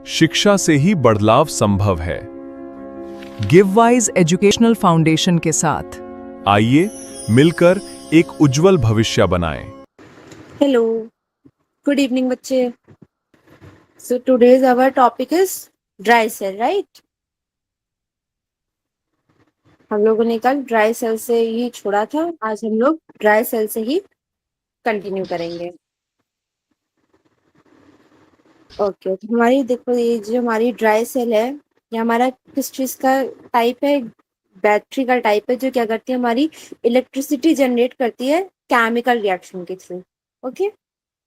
शिक्षा से ही बदलाव संभव है। गिववाइज एजुकेशनल फाउंडेशन के साथ आइए मिलकर एक उज्जवल भविष्य बनाएं। Hello, good evening, बच्चे. So today's our topic is dry cell, right? हम लोगों ने कल ड्राई सेल से ही छोड़ा था, आज हम लोग ड्राई सेल से ही कंटिन्यू करेंगे. ओके, तो हमारी देखो ये जो हमारी ड्राई सेल है, ये हमारा किस चीज का टाइप है? बैटरी का टाइप है, जो क्या करती है, हमारी इलेक्ट्रिसिटी जनरेट करती है केमिकल रिएक्शन के थ्रू. ओके,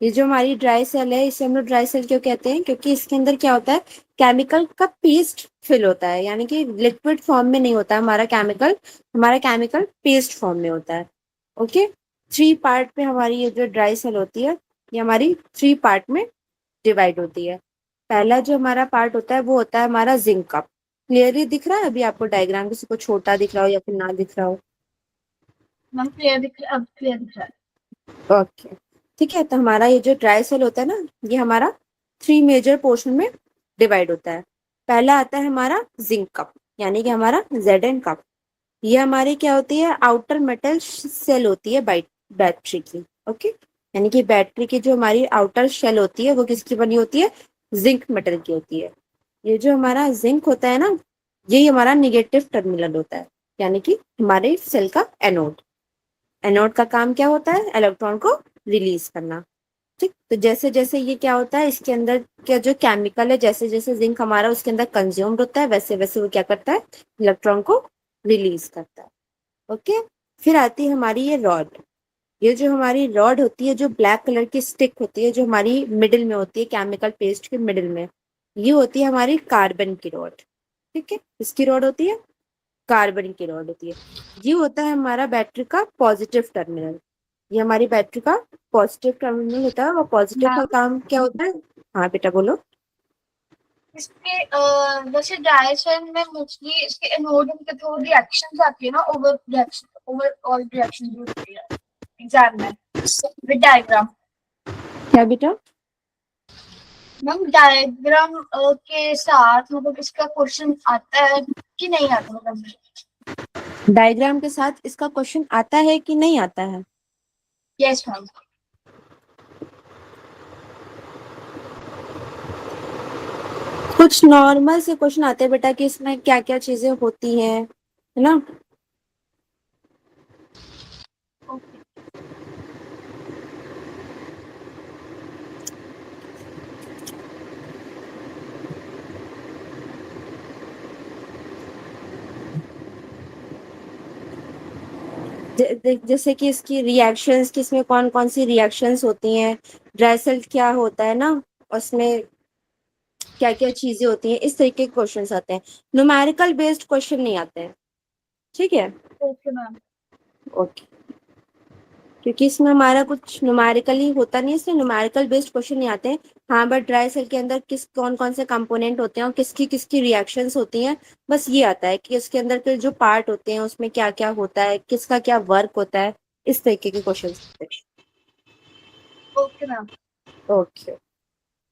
ये जो हमारी ड्राई सेल है, इसे हम लोग ड्राई सेल क्यों कहते हैं? क्योंकि इसके अंदर क्या होता है, केमिकल का पेस्ट फिल होता है, यानी कि लिक्विड फॉर्म में नहीं होता है हमारा केमिकल पेस्ट फॉर्म में होता है. ओके, 3 पार्ट में हमारी ये जो ड्राई सेल होती है, ये हमारी 3 पार्ट में डिवाइड होती है. पहला जो हमारा पार्ट होता है वो होता है हमारा जिंक कप. क्लियरली दिख रहा है अभी आपको डायग्राम? किसी को छोटा दिख रहा हो या फिर ना दिख रहा हो? मैम क्लियर दिख रहा है. ओके, ठीक है. तो हमारा ये जो ड्राई सेल होता है ना, ये हमारा 3 मेजर पोर्शन में डिवाइड होता है. पहला आता है हमारा जिंक कप, यानी कि हमारा Zn कप. ये हमारी क्या होती है? आउटर मेटल सेल होती है बैटरी की. ओके, यानी कि बैटरी की जो हमारी आउटर शेल होती है वो किसकी बनी होती है? जिंक मेटल की होती है. ये जो हमारा जिंक होता है ना, यही हमारा निगेटिव टर्मिनल होता है, यानी कि हमारे सेल का एनोड. एनोड का काम क्या होता है? इलेक्ट्रॉन को रिलीज करना. ठीक, तो जैसे जैसे ये क्या होता है, इसके अंदर क्या जो केमिकल है, जैसे जैसे जिंक हमारा उसके अंदर कंज्यूम्ड होता है, वैसे वैसे वो क्या करता है? इलेक्ट्रॉन को रिलीज करता है. ओके, फिर आती है हमारी ये रॉड. ये जो हमारी रॉड होती है, जो ब्लैक कलर की स्टिक होती है, जो हमारी मिडिल में होती है, केमिकल पेस्ट के मिडिल में, ये होती है हमारी कार्बन की रॉड. ठीक है, इसकी रॉड होती है, कार्बन की रॉड होती है. ये होता है हमारा बैटरी का पॉजिटिव टर्मिनल. ये हमारी बैटरी का पॉजिटिव टर्मिनल होता है. और पॉजिटिव का काम क्या होता है? हाँ बेटा बोलो. इसके जैसे ड्राई सेल में मोस्टली इसके एनोड के थ्रू रिएक्शंस आती है ना, ओवर ऑल रिएक्शन जो होती है एग्जाम में विद डायग्राम. क्या बेटा? मैम डायग्राम के साथ मतलब इसका क्वेश्चन आता है कि नहीं आता? मतलब डायग्राम के साथ इसका क्वेश्चन आता है कि नहीं आता है? Yes ma'am. कुछ नॉर्मल से क्वेश्चन आते हैं बेटा कि इसमें क्या क्या चीजें होती हैं, है ना. जैसे कि इसकी रिएक्शंस, कि इसमें कौन कौन सी रिएक्शंस होती हैं, ड्राई सेल क्या होता है ना, उसमें क्या क्या चीजें होती हैं, इस तरीके के क्वेश्चंस आते हैं. न्यूमेरिकल बेस्ड क्वेश्चन नहीं आते हैं. ठीक है, ओके मैम. ओके. क्योंकि इसमें हमारा कुछ न्यूमेरिकली होता नहीं है, इसलिए न्यूमेरिकल बेस्ड क्वेश्चन नहीं आते हैं. हाँ, बट ड्राई सेल के अंदर कौन कौन से कंपोनेंट होते हैं और किसकी किसकी रिएक्शंस होती हैं, बस ये आता है कि उसके अंदर के जो पार्ट होते हैं उसमें क्या क्या होता है, किसका क्या वर्क होता है, इस तरीके के क्वेश्चन होते हैं. Okay ma'am. ओके,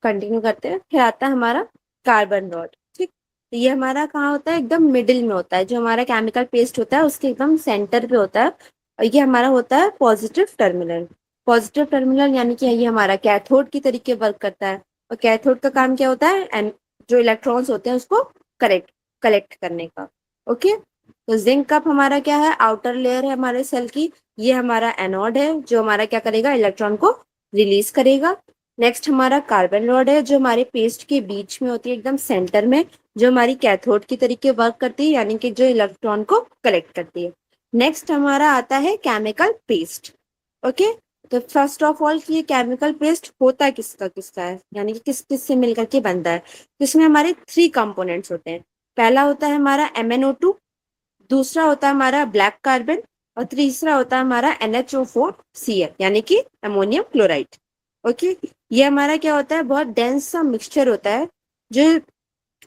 कंटिन्यू करते हैं. फिर आता है हमारा कार्बन रॉड. ठीक, तो ये हमारा कहाँ होता है? एकदम मिडिल में होता है. जो हमारा केमिकल पेस्ट होता है उसके एकदम सेंटर पे होता है. और ये हमारा होता है पॉजिटिव टर्मिनल. पॉजिटिव टर्मिनल यानी कि ये हमारा कैथोड की तरीके वर्क करता है. और कैथोड का काम क्या होता है? एंड जो इलेक्ट्रॉन्स होते हैं उसको कलेक्ट करने का. ओके, तो जिंक कप हमारा क्या है? आउटर लेयर है हमारे सेल की. ये हमारा एनोड है, जो हमारा क्या करेगा? इलेक्ट्रॉन को रिलीज करेगा. नेक्स्ट हमारा कार्बन रॉड है, जो हमारे पेस्ट के बीच में होती है, एकदम सेंटर में, जो हमारी कैथोड की तरीके वर्क करती है, यानी कि जो इलेक्ट्रॉन को कलेक्ट करती है. नेक्स्ट हमारा आता है केमिकल पेस्ट. ओके, तो फर्स्ट ऑफ ऑल ये केमिकल पेस्ट होता किसका किसका है, यानी कि किस किस से मिलकर के बनता है. तो इसमें हमारे 3 कंपोनेंट्स होते हैं. पहला होता है हमारा MnO2, दूसरा होता है हमारा ब्लैक कार्बन, और तीसरा होता है हमारा NHO4Cl, यानी कि अमोनियम क्लोराइड. ओके, ये हमारा क्या होता है? बहुत डेंस सा मिक्सचर होता है, जो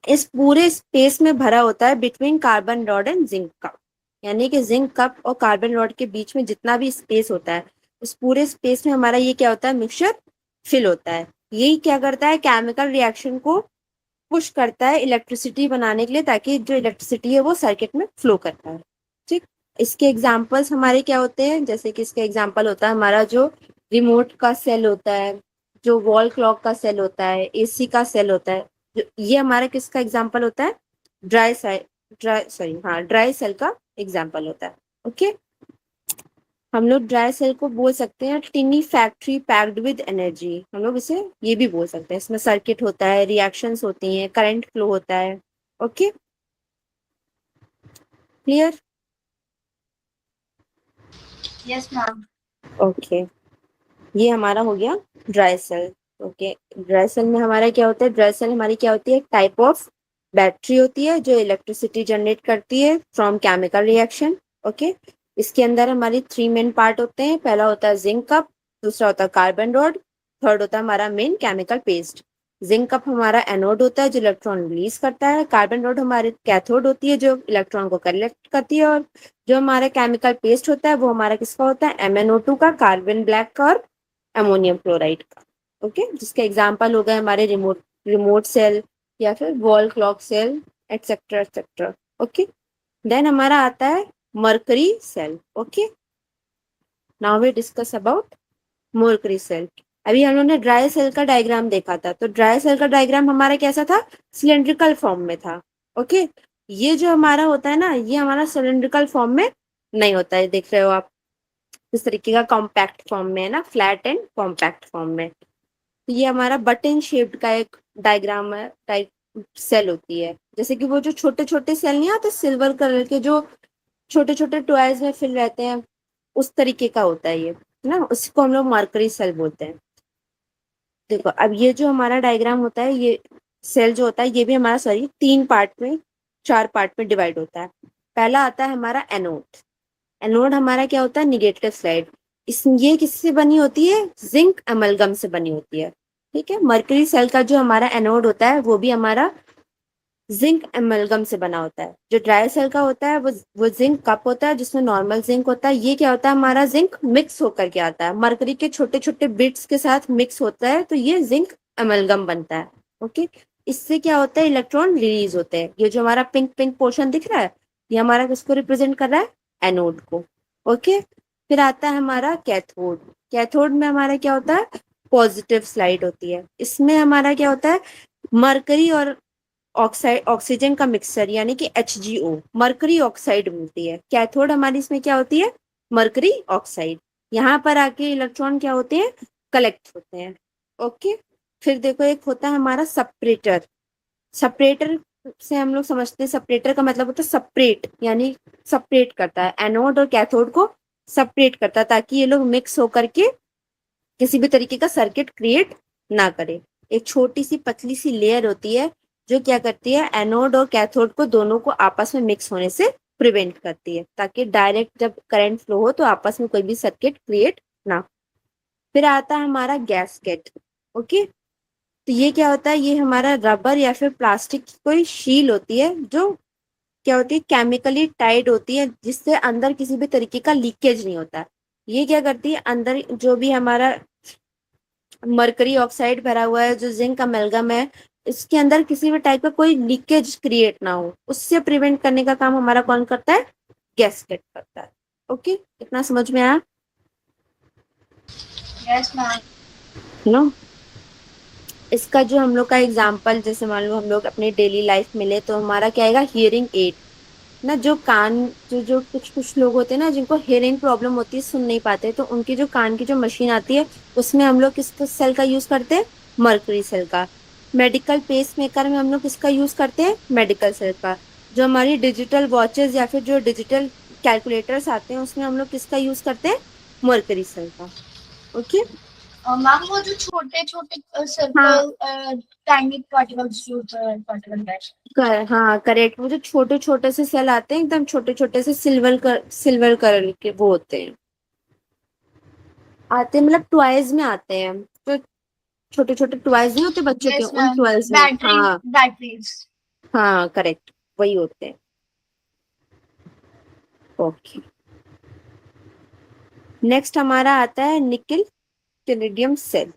इस पूरे स्पेस में भरा होता है between carbon rod and zinc cup. यानी कि जिंक कप और कार्बन रॉड के बीच में जितना भी स्पेस होता है, उस पूरे स्पेस में हमारा ये क्या होता है? मिक्सचर फिल होता है. यही क्या करता है? केमिकल रिएक्शन को पुश करता है इलेक्ट्रिसिटी बनाने के लिए, ताकि जो इलेक्ट्रिसिटी है वो सर्किट में फ्लो करता है। ठीक, इसके एग्जांपल्स हमारे क्या होते हैं, जैसे कि इसका एग्जांपल होता है हमारा जो रिमोट का सेल होता है, जो वॉल क्लॉक का सेल होता है, एसी का सेल होता है। ये हमारा किसका एग्जांपल होता है, ड्राई सेल का एग्जांपल होता है। ओके, हम लोग ड्राई सेल को बोल सकते हैं टिनी फैक्ट्री पैक्ड विद एनर्जी, हम लोग इसे ये भी बोल सकते हैं। इसमें सर्किट होता है, रिएक्शंस होती हैं, करंट फ्लो होता है। Okay, clear? Yes ma'am. Okay, ये हमारा हो गया dry cell. Okay, dry cell में हमारा क्या होता है, ड्राई सेल हमारी क्या होती है, एक टाइप ऑफ बैटरी होती है जो इलेक्ट्रिसिटी जनरेट करती है फ्रॉम केमिकल रिएक्शन। ओके, इसके अंदर हमारी 3 मेन पार्ट होते हैं। पहला होता है जिंक कप, दूसरा होता है कार्बन रॉड, थर्ड होता है हमारा main chemical paste. Zinc cup हमारा एनोड होता है जो इलेक्ट्रॉन रिलीज करता है, कार्बन रॉड हमारी कैथोड होती है जो इलेक्ट्रॉन को कलेक्ट करती है, और जो हमारा केमिकल पेस्ट होता है वो हमारा किसका होता है, MnO2 का, कार्बन ब्लैक का और अमोनियम क्लोराइड का। ओके, जिसके एग्जाम्पल हो गए हमारे रिमोट सेल या फिर wall clock cell etcetera etcetera. Okay, then हमारा आता है mercury cell. Okay, now we discuss about mercury cell. अभी हम लोगों ने ड्राई सेल का डायग्राम देखा था, तो ड्राई सेल का डायग्राम हमारा कैसा था, सिलेंड्रिकल फॉर्म में था। ओके, ये जो हमारा होता है ना, ये हमारा सिलेंड्रिकल फॉर्म में नहीं होता है, देख रहे हो आप इस तरीके का कॉम्पैक्ट फॉर्म में है ना, फ्लैट एंड कॉम्पैक्ट फॉर्म में। तो ये हमारा बटन शेप्ड का एक डायग्राम है, टाइप सेल होती है। जैसे कि वो जो छोटे छोटे सेल नहीं आते सिल्वर कलर के, जो छोटे छोटे टॉयज में फिल रहते हैं, उस तरीके का होता है ये, है ना, उसको हम लोग मरकरी सेल बोलते हैं। देखो, अब ये जो हमारा डायग्राम होता है, ये सेल जो होता है ये भी हमारा, सॉरी, 3 पार्ट में, 4 पार्ट में डिवाइड होता है। पहला आता है हमारा एनोड। एनोड हमारा क्या होता है, निगेटिव साइड। ये किससे बनी होती है, जिंक अमलगम से बनी होती है। ठीक है, मरकरी सेल का जो हमारा एनोड होता है वो भी हमारा जिंक एमलगम से बना होता है। जो ड्राई सेल का होता है वो जिंक कप होता है जिसमें नॉर्मल जिंक होता है। ये क्या होता है, हमारा जिंक मिक्स होकर के आता है, मरकरी के छोटे छोटे बिट्स के साथ मिक्स होता है, तो ये जिंक एमलगम बनता है। ओके, इससे क्या होता है, इलेक्ट्रॉन रिलीज होते हैं। ये जो हमारा पिंक पिंक पोर्शन दिख रहा है, ये हमारा किसको रिप्रेजेंट कर रहा है, एनोड को। ओके, फिर आता है हमारा कैथोड। कैथोड में हमारा क्या होता है, पॉजिटिव स्लाइड होती है। इसमें हमारा क्या होता है, मरकरी और ऑक्साइड, ऑक्सीजन का मिक्सचर, यानी कि HgO, मरकरी ऑक्साइड मिलती है। कैथोड हमारी इसमें क्या होती है, मरकरी ऑक्साइड। यहाँ पर आके इलेक्ट्रॉन क्या होते हैं, कलेक्ट होते हैं। ओके, फिर देखो एक होता है हमारा सेपरेटर। सेपरेटर से हम लोग समझते हैं, सेपरेटर का मतलब होता है सेपरेट, यानी सेपरेट करता है एनोड और कैथोड को, सेपरेट करता है ताकि ये लोग मिक्स होकर के किसी भी तरीके का सर्किट क्रिएट ना करे। एक छोटी सी पतली सी लेयर होती है जो क्या करती है, एनोड और कैथोड को दोनों को आपस में मिक्स होने से प्रिवेंट करती है, ताकि डायरेक्ट जब करंट फ्लो हो तो आपस में कोई भी सर्किट क्रिएट ना हो। फिर आता है हमारा गैसकेट। ओके, तो ये क्या होता है, ये हमारा रबर या फिर प्लास्टिक की कोई शील होती है जो क्या होती है, केमिकली टाइड होती है, जिससे अंदर किसी भी तरीके का लीकेज नहीं होता। ये क्या करती है, अंदर जो भी हमारा मरकरी ऑक्साइड भरा हुआ है, जो जिंक अमेल्गम है, इसके अंदर किसी भी टाइप का कोई लीकेज क्रिएट ना हो, उससे प्रिवेंट करने का काम हमारा कौन करता है, गैसकेट करता है। ओके, इतना समझ में आया यस मैम। नो? इसका जो हम लोग का एग्जाम्पल, जैसे मान लो हम लोग अपने डेली लाइफ में ले, तो हमारा क्या आएगा, हियरिंग एड ना। जो कान, जो कुछ कुछ लोग होते हैं ना जिनको हियरिंग प्रॉब्लम होती है, सुन नहीं पाते, तो उनकी जो कान की जो मशीन आती है उसमें हम लोग किस सेल का यूज करते हैं, मरकरी सेल का। मेडिकल पेस मेकर में हम लोग किसका यूज करते हैं, मेडिकल सेल का। जो हमारी डिजिटल वॉचेस या फिर जो डिजिटल कैलकुलेटर्स आते हैं उसमें हम लोग किसका यूज करते हैं, मरकरी सेल का। ओके, मैम वो जो छोटे छोटे सर्कल टाइनी पार्टिकल्स जो पार्टिकल हाँ करेक्ट, वो जो छोटे छोटे से सेल आते हैं, एकदम छोटे छोटे से सिल्वर कलर के वो होते हैं, आते हैं मतलब टॉयज में आते हैं, तो छोटे छोटे टॉयज नहीं होते बच्चों के, यस उन मैम, टॉयज में। बैटरी हाँ बैटरीज। हाँ करेक्ट, वही होते हैं। ओके, नेक्स्ट हमारा आता है nickel cadmium cell.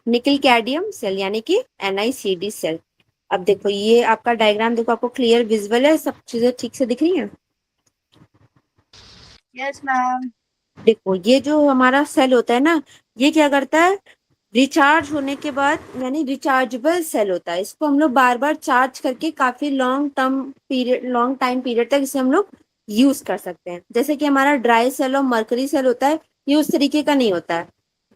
Nickel cadmium cell यानी कि NiCd सेल। अब देखो ये आपका डायग्राम देखो, आपको क्लियर विजुअल है, सब चीजें ठीक से दिख रही हैं। Yes, ma'am. देखो ये जो हमारा सेल होता है ना, ये क्या करता है, रिचार्ज होने के बाद, यानी रिचार्जेबल सेल होता है, इसको हम लोग बार बार चार्ज करके काफी लॉन्ग टाइम पीरियड तक इसे हम लोग यूज कर सकते हैं। जैसे कि हमारा ड्राई सेल और मरकरी सेल होता है, ये उस तरीके का नहीं होता है।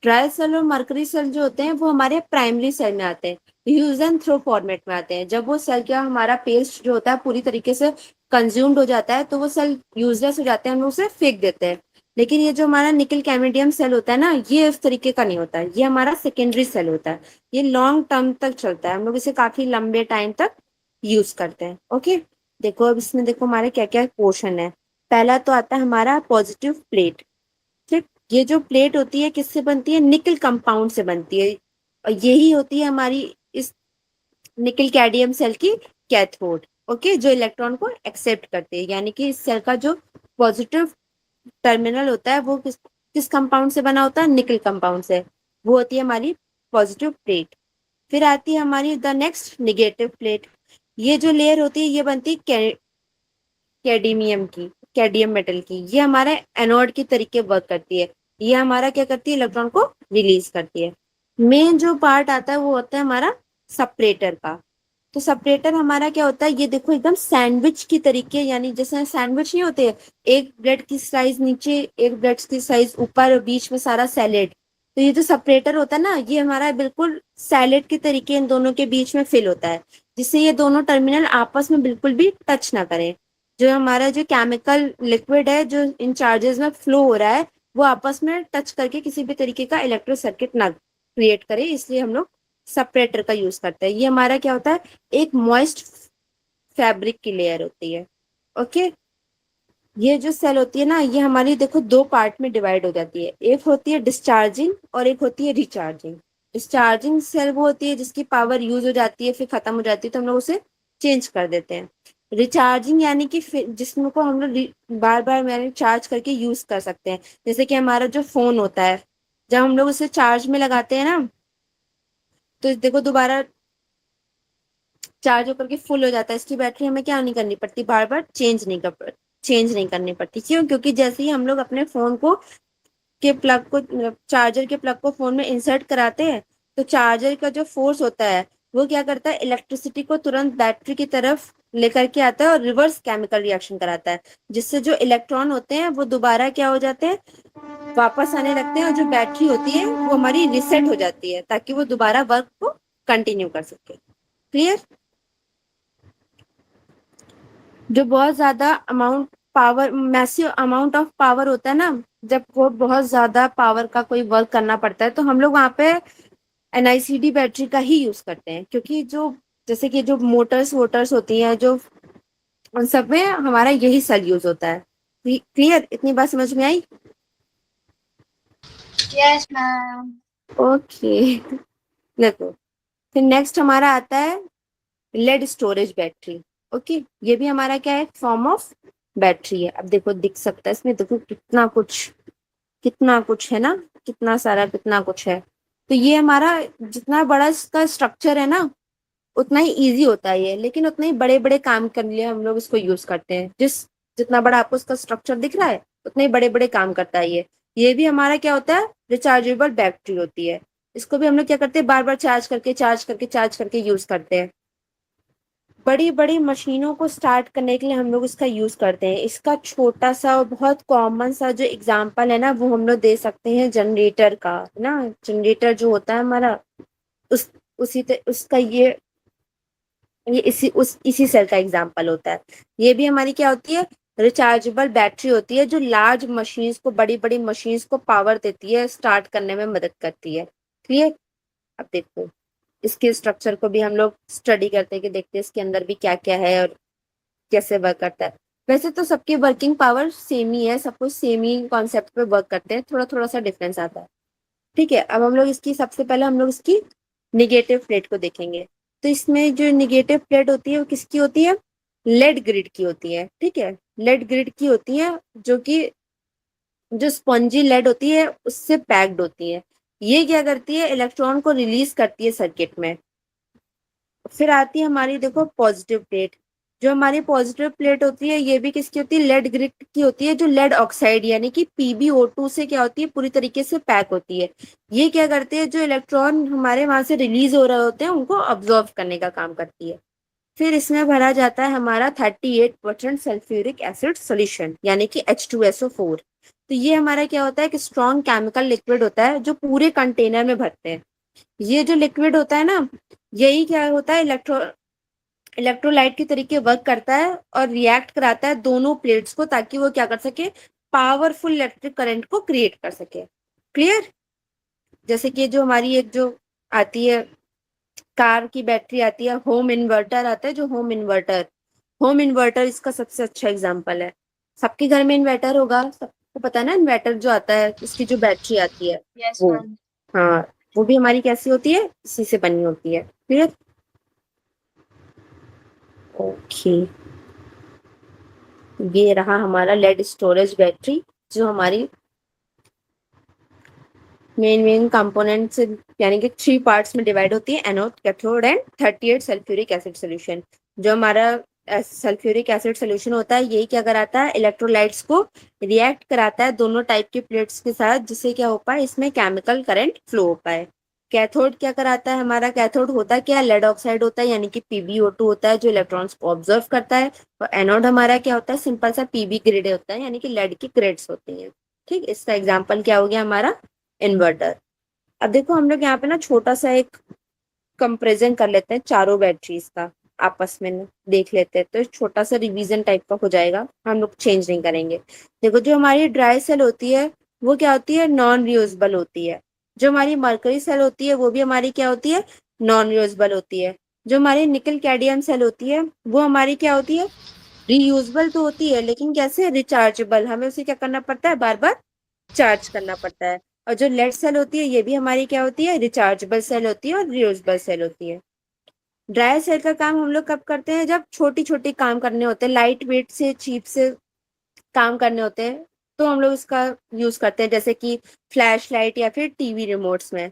ड्राई सेल और मरकरी सेल जो होते हैं वो हमारे प्राइमरी सेल में आते हैं, यूज एंड थ्रो फॉर्मेट में आते हैं। जब वो सेल क्या, हमारा पेस्ट जो होता है पूरी तरीके से कंज्यूम्ड हो जाता है, तो वो सेल यूजलेस हो जाते हैं, हम लोग उसे फेंक देते हैं। लेकिन ये जो हमारा निकल कैमेडियम सेल होता है ना, ये इस तरीके का नहीं होता है, ये हमारा सेकेंडरी सेल होता है। ये लॉन्ग टर्म तक चलता है, हम लोग इसे काफी लंबे टाइम तक यूज करते हैं। ओके, देखो अब इसमें देखो हमारे क्या क्या पोर्शन है। पहला तो आता है हमारा पॉजिटिव प्लेट। ठीक, ये जो प्लेट होती है किससे बनती है, निकल कंपाउंड से बनती है, और यही होती है हमारी इस निकल कैडमियम सेल की कैथोड। ओके, जो इलेक्ट्रॉन को एक्सेप्ट करते हैं, यानी कि इस सेल का जो पॉजिटिव टर्मिनल होता है वो किस किस कंपाउंड से बना होता है, निकल कंपाउंड से। वो होती है हमारी पॉजिटिव प्लेट। फिर आती है हमारी द नेक्स्ट निगेटिव प्लेट। ये जो लेयर होती है ये बनती है कैडमियम की, कैडमियम मेटल की। ये हमारा एनोड की तरीके वर्क करती है, ये हमारा क्या करती है, इलेक्ट्रॉन को रिलीज करती है। मेन जो पार्ट आता है वो होता है हमारा सेपरेटर का। तो सेपरेटर हमारा क्या होता है, ये देखो एकदम सैंडविच की तरीके, यानी जैसे सैंडविच नहीं होते, एक ब्रेड की स्लाइस नीचे, एक ब्रेड की स्लाइस ऊपर, और बीच में सारा सैलेड। तो ये जो सेपरेटर होता है ना, ये हमारा बिल्कुल सैलेड के तरीके इन दोनों के बीच में फिल होता है, जिससे ये दोनों टर्मिनल आपस में बिल्कुल भी टच ना करें। जो हमारा जो केमिकल लिक्विड है जो इन चार्जेस में फ्लो हो रहा है, वो आपस में टच करके किसी भी तरीके का इलेक्ट्रो सर्किट ना क्रिएट करे, इसलिए हम लोग सेपरेटर का यूज करते हैं। ये हमारा क्या होता है, एक मॉइस्ट फैब्रिक की लेयर होती है। ओके, ये जो सेल होती है ना, ये हमारी देखो दो पार्ट में डिवाइड हो जाती है, एक होती है डिस्चार्जिंग और एक होती है रिचार्जिंग। डिस्चार्जिंग सेल वो होती है जिसकी पावर यूज हो जाती है फिर खत्म हो जाती है, तो हम लोग उसे चेंज कर देते हैं। रिचार्जिंग यानी कि जिसमें को हम लोग बार बार मैंने चार्ज करके यूज कर सकते हैं। जैसे कि हमारा जो फोन होता है, जब हम लोग उसे चार्ज में लगाते हैं ना, तो देखो दोबारा चार्ज होकर के फुल हो जाता है, इसकी बैटरी हमें क्या नहीं करनी पड़ती, बार बार चेंज नहीं करनी पड़ती। क्यों? क्योंकि जैसे ही हम लोग अपने फोन को के प्लग को चार्जर के प्लग को फोन में इंसर्ट कराते हैं, तो चार्जर का जो फोर्स होता है वो क्या करता है, इलेक्ट्रिसिटी को तुरंत बैटरी की तरफ लेकर के आता है और रिवर्स केमिकल रिएक्शन कराता है, जिससे जो इलेक्ट्रॉन होते हैं वो दोबारा क्या हो जाते हैं, वापस आने लगते हैं, और जो बैटरी होती है वो हमारी रिसेट हो जाती है, ताकि वो दोबारा वर्क को कंटिन्यू कर सके। क्लियर? जो बहुत ज्यादा amount power, massive amount of power होता है ना, जब वो बहुत ज्यादा पावर का कोई वर्क करना पड़ता है, तो हम लोग वहाँ पे एनआईसीडी बैटरी का ही यूज करते हैं। क्योंकि जो जैसे कि जो मोटर्स वोटर्स होती हैं, जो उन सब में हमारा यही सेल यूज होता है। क्लियर? इतनी बात समझ में आई? Yes, ma'am. ओके, देखो फिर नेक्स्ट हमारा आता है लेड स्टोरेज बैटरी। ओके, ये भी हमारा क्या है, फॉर्म ऑफ बैटरी है। अब देखो दिख सकता है इसमें, देखो कितना कुछ है ना, कितना सारा कितना कुछ है। तो ये हमारा जितना बड़ा इसका स्ट्रक्चर है ना, उतना ही इजी होता है ये, लेकिन उतने ही बड़े बड़े काम करने लिए हम लोग इसको यूज करते हैं। जितना बड़ा आपको इसका स्ट्रक्चर दिख रहा है, उतने ही बड़े बड़े काम करता है ये भी हमारा क्या होता है, रिचार्जेबल बैटरी होती है। इसको भी हम लोग क्या करते हैं, बार बार चार्ज करके यूज करते हैं। बड़ी बड़ी मशीनों को स्टार्ट करने के लिए हम लोग इसका यूज करते हैं। इसका छोटा सा और बहुत कॉमन सा जो एग्जांपल है ना, वो हम लोग दे सकते हैं जनरेटर का, है ना। जनरेटर जो होता है हमारा, उस उसका ये इसी सेल का एग्जांपल होता है। ये भी हमारी क्या होती है, रिचार्जेबल बैटरी होती है, जो लार्ज मशीन्स को, बड़ी बड़ी मशीन्स को पावर देती है, स्टार्ट करने में मदद करती है। क्लियर? अब देखो इसके स्ट्रक्चर को भी हम लोग स्टडी करते हैं, कि देखते हैं इसके अंदर भी क्या क्या है और कैसे वर्क करता है। वैसे तो सबकी वर्किंग पावर सेम ही है, सब कुछ सेम ही कॉन्सेप्ट पे वर्क करते हैं, थोड़ा थोड़ा सा डिफरेंस आता है। ठीक है, अब हम लोग इसकी सबसे पहले हम लोग इसकी निगेटिव प्लेट को देखेंगे। तो इसमें जो निगेटिव प्लेट होती है वो किसकी होती है, लेड ग्रिड की होती है। ठीक है, लेड ग्रिड की होती है, जो कि जो स्पॉन्जी लेड होती है उससे पैक्ड होती है। ये क्या करती है, इलेक्ट्रॉन को रिलीज करती है सर्किट में। फिर आती है हमारी, देखो, पॉजिटिव प्लेट। जो हमारी पॉजिटिव प्लेट होती है ये भी किसकी होती है, लेड ग्रिड की होती है, जो लेड ऑक्साइड यानी कि PbO2 से क्या होती है, पूरी तरीके से पैक होती है। ये क्या करती है, जो इलेक्ट्रॉन हमारे वहां से रिलीज हो रहे होते हैं उनको ऑब्जॉर्व करने का काम करती है। फिर इसमें भरा जाता है हमारा 38% सल्फ्यूरिक एसिड सोल्यूशन यानी कि H2SO4। तो ये हमारा क्या होता है, कि स्ट्रॉन्ग केमिकल लिक्विड होता है जो पूरे कंटेनर में भरते हैं। ये जो लिक्विड होता है ना, यही क्या होता है, इलेक्ट्रोलाइट के तरीके वर्क करता है और रिएक्ट कराता है दोनों प्लेट्स को, ताकि वो क्या कर सके, पावरफुल इलेक्ट्रिक करंट को क्रिएट कर सके। क्लियर? जैसे कि जो हमारी एक जो आती है कार की बैटरी आती है, होम इन्वर्टर आता है, जो होम इन्वर्टर इसका सबसे अच्छा एग्जाम्पल है। सबके घर में इन्वर्टर होगा, सबको पता है ना, इन्वर्टर जो आता है उसकी जो बैटरी आती है यस वो, मैम। हाँ, वो भी हमारी कैसी होती है, इसी से बनी होती है। क्लियर? ओके, ये रहा हमारा लेड स्टोरेज बैटरी, जो हमारी मेन कंपोनेंट्स यानी कि 3 पार्ट्स में डिवाइड होती है, anode, cathode and 38 sulphuric acid solution. जो हमारा सल्फ्यूरिक एसिड सोल्यूशन होता है यही क्या कराता है, इलेक्ट्रोलाइट्स को रिएक्ट कराता है दोनों टाइप के प्लेट्स के साथ, जिससे क्या हो पाए, इसमें केमिकल करंट फ्लो हो पाए। कैथोड क्या कराता है, हमारा कैथोड होता क्या है, लेड ऑक्साइड होता है यानी कि PbO2 होता है, जो इलेक्ट्रॉन्स को ऑब्जर्व करता है। और एनोड हमारा क्या होता है, सिंपल सा Pb ग्रिड होता है यानी कि लेड की ग्रिड्स होती हैं। ठीक, इसका एग्जाम्पल क्या हो गया हमारा, इन्वर्टर। अब देखो हम लोग यहाँ पे ना छोटा सा एक कंपेरिजन कर लेते हैं चारों बैटरीज का, आपस में देख लेते हैं, तो छोटा सा रिवीजन टाइप का हो जाएगा, हम लोग चेंज नहीं करेंगे। देखो, जो हमारी ड्राई सेल होती है वो क्या होती है, नॉन रियूजेबल होती है। जो हमारी मरकरी सेल होती है वो भी हमारी क्या होती है, नॉन रियूजेबल होती है। जो हमारी निकल कैडमियम सेल होती है वो हमारी क्या होती है, रीयूजेबल तो होती है, लेकिन कैसे, रिचार्जेबल, हमें उसे क्या करना पड़ता है, बार बार चार्ज करना पड़ता है। और जो लेड सेल होती है ये भी हमारी क्या होती है, रिचार्जेबल सेल होती है और रियूजेबल सेल होती है। ड्राई सेल का काम हम लोग कब करते हैं, जब छोटी छोटी काम करने होते हैं, लाइट वेट से चीप से काम करने होते हैं, तो हम लोग इसका यूज करते हैं, जैसे कि फ्लैश लाइट या फिर टीवी रिमोट्स में।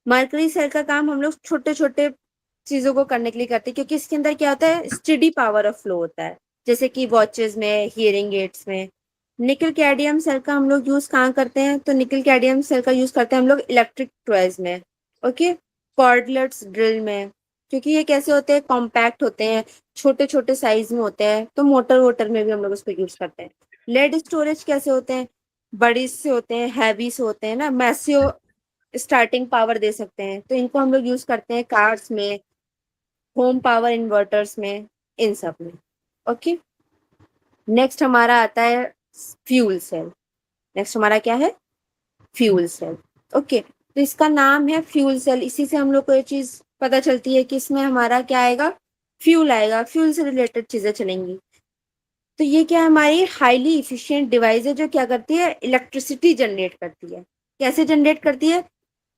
मरकरी सेल का काम हम लोग छोटे छोटे चीजों को करने के लिए करते हैं, क्योंकि इसके अंदर क्या होता है, स्टडी पावर ऑफ फ्लो होता है, जैसे कि वॉचेस में, हियरिंग एड्स में। निकल कैडमियम सेल का हम लोग यूज कहाँ करते हैं, तो निकल कैडमियम सेल का यूज करते हैं हम लोग इलेक्ट्रिक टॉयज में, ओके, कॉर्डलेट्स ड्रिल में, क्योंकि ये कैसे होते हैं, कॉम्पैक्ट होते हैं, छोटे छोटे साइज में होते हैं, तो मोटर वोटर में भी हम लोग उसको यूज करते हैं। लेड स्टोरेज कैसे होते हैं, बड़ी से होते हैं, हैवी से होते हैं ना, मैसिव स्टार्टिंग पावर दे सकते हैं, तो इनको हम लोग यूज करते हैं कार्स में, होम पावर इन्वर्टर्स में, इन सब में। ओके, नेक्स्ट हमारा आता है फ्यूल सेल। नेक्स्ट हमारा क्या है, फ्यूल सेल। ओके, तो इसका नाम है फ्यूल सेल, इसी से हम लोग को ये चीज पता चलती है कि इसमें हमारा क्या आएगा, फ्यूल आएगा, फ्यूल से रिलेटेड चीजें चलेंगी। तो ये क्या है, हमारी हाईली इफिशियंट डिवाइस है, जो क्या करती है, इलेक्ट्रिसिटी जनरेट करती है। कैसे जनरेट करती है,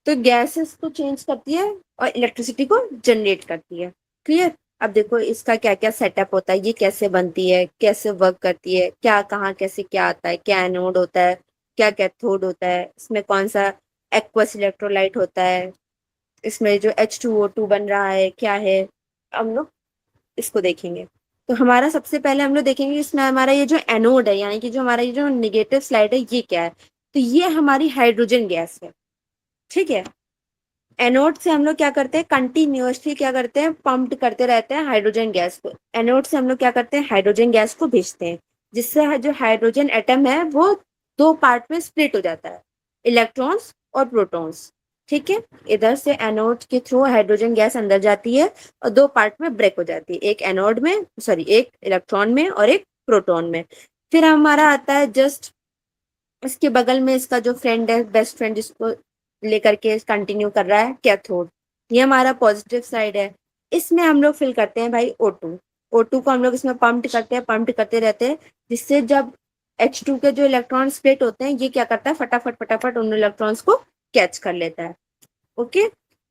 तो गैसेस को चेंज करती है और इलेक्ट्रिसिटी को जनरेट करती है। क्लियर? अब देखो इसका क्या क्या सेटअप होता है, ये कैसे बनती है, कैसे वर्क करती है, क्या कहाँ कैसे क्या आता है, क्या एनोड होता है, क्या कैथोड होता है, इसमें कौन सा एक्वस इलेक्ट्रोलाइट होता है, इसमें जो H2O2 बन रहा है क्या है, हम लोग इसको देखेंगे। तो हमारा सबसे पहले हम लोग देखेंगे इसमें हमारा ये जो एनोड है, यानी कि जो हमारा ये जो निगेटिव स्लाइड है, ये क्या है, तो ये हमारी हाइड्रोजन गैस है। ठीक है, एनोड से हम लोग क्या करते हैं, कंटिन्यूअसली क्या करते हैं, पंप्ड करते रहते हैं हाइड्रोजन गैस को। एनोड से हम लोग क्या करते हैं, हाइड्रोजन गैस को भेजते हैं, जिससे जो हाइड्रोजन एटम है वो 2 पार्ट में स्प्लिट हो जाता है, इलेक्ट्रॉन्स और प्रोटॉन्स। ठीक है, इधर से एनोड के थ्रू हाइड्रोजन गैस अंदर जाती है और 2 पार्ट में ब्रेक हो जाती है, एक एनोड में, सॉरी, एक इलेक्ट्रॉन में और एक प्रोटॉन में। फिर हमारा आता है जस्ट इसके बगल में इसका जो फ्रेंड है, बेस्ट फ्रेंड, जिसको लेकर के कंटिन्यू कर रहा है, कैथोड। ये हमारा पॉजिटिव साइड है, इसमें हम लोग फिल करते हैं भाई O2। O2 को हम लोग इसमें पंप्ड करते हैं, पंप्ड करते रहते हैं, जिससे जब H2 के जो इलेक्ट्रॉन स्प्लिट होते हैं, ये क्या करता है, फटाफट फटाफट उन इलेक्ट्रॉन्स को कैच कर लेता है। ओके,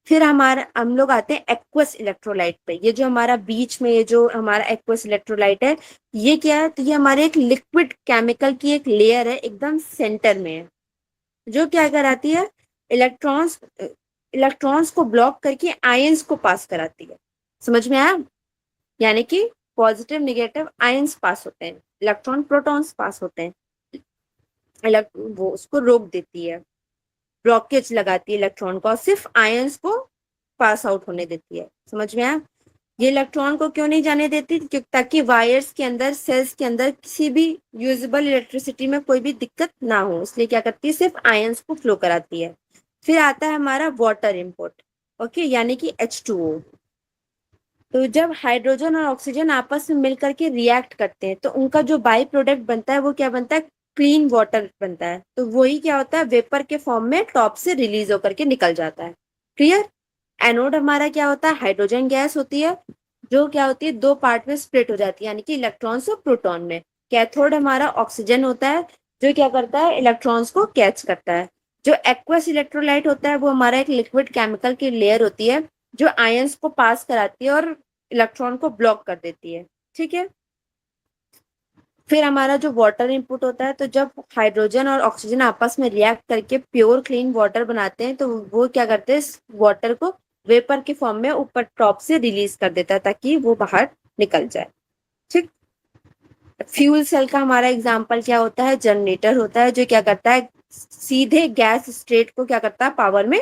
फिर हमारा हम लोग आते हैं एक्वस इलेक्ट्रोलाइट पे। ये जो हमारा बीच में ये जो हमारा एक्वस इलेक्ट्रोलाइट है, ये क्या है, तो ये हमारे एक लिक्विड केमिकल की एक लेयर है, एकदम सेंटर में है, जो क्या कराती है, इलेक्ट्रॉन्स इलेक्ट्रॉन्स को ब्लॉक करके आयंस को पास कराती है। समझ में आया? यानी कि पॉजिटिव नेगेटिव आयंस पास होते हैं, इलेक्ट्रॉन प्रोटॉन्स पास होते हैं, वो उसको रोक देती है, ब्लॉकेज लगाती है इलेक्ट्रॉन को, और सिर्फ आयंस को पास आउट होने देती है। समझ में आया? ये इलेक्ट्रॉन को क्यों नहीं जाने देती? ताकि वायर्स के अंदर, सेल्स के अंदर किसी भी यूजेबल इलेक्ट्रिसिटी में कोई भी दिक्कत ना हो, इसलिए क्या करती है, सिर्फ आयंस को फ्लो कराती है। फिर आता है हमारा वाटर इनपुट, ओके, यानी कि H2O। तो जब हाइड्रोजन और ऑक्सीजन आपस में मिलकर के रिएक्ट करते हैं तो उनका जो बाई प्रोडक्ट बनता है वो क्या बनता है, क्लीन वाटर बनता है। तो वही क्या होता है, वेपर के फॉर्म में टॉप से रिलीज होकर के निकल जाता है। क्लियर? एनोड हमारा क्या होता है, हाइड्रोजन गैस होती है, जो क्या होती है, दो पार्ट में स्प्लिट हो जाती है, यानी कि इलेक्ट्रॉन्स और प्रोटॉन में। कैथोड हमारा ऑक्सीजन होता है, जो क्या करता है, इलेक्ट्रॉन्स को कैच करता है। जो एक्वस इलेक्ट्रोलाइट होता है वो हमारा एक लिक्विड केमिकल की लेयर होती है, जो आयंस को पास कराती है और इलेक्ट्रॉन को ब्लॉक कर देती है। ठीक है? फिर हमारा जो वाटर इनपुट होता है, तो जब हाइड्रोजन और ऑक्सीजन आपस में रिएक्ट करके प्योर क्लीन वाटर बनाते हैं तो वो क्या करते हैं, इस वाटर को वेपर के फॉर्म में ऊपर टॉप से रिलीज कर देता है ताकि वो बाहर निकल जाए। ठीक? फ्यूल सेल का हमारा एग्जाम्पल क्या होता है, जनरेटर होता है, जो क्या करता है, सीधे गैस स्टेट को क्या करता है, पावर में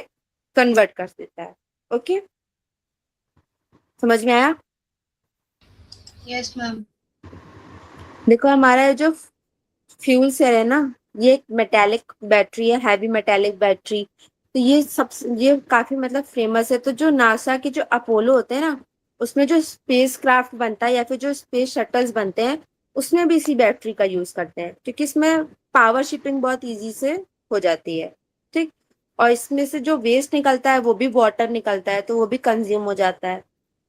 कन्वर्ट कर देता है। ओके, समझ में आया? Yes ma'am. देखो हमारा जो फ्यूल सेल है ना, ये एक मेटालिक बैटरी है, हैवी मेटालिक बैटरी। तो ये काफी मतलब फेमस है। तो जो नासा के जो अपोलो होते हैं ना, उसमें जो स्पेस क्राफ्ट बनता है या फिर जो स्पेस शटल्स बनते हैं, उसमें भी इसी बैटरी का यूज करते हैं, क्योंकि इसमें पावर शिपिंग बहुत इजी से हो जाती है। ठीक? और इसमें से जो वेस्ट निकलता है वो भी वाटर निकलता है, तो वो भी कंज्यूम हो जाता है।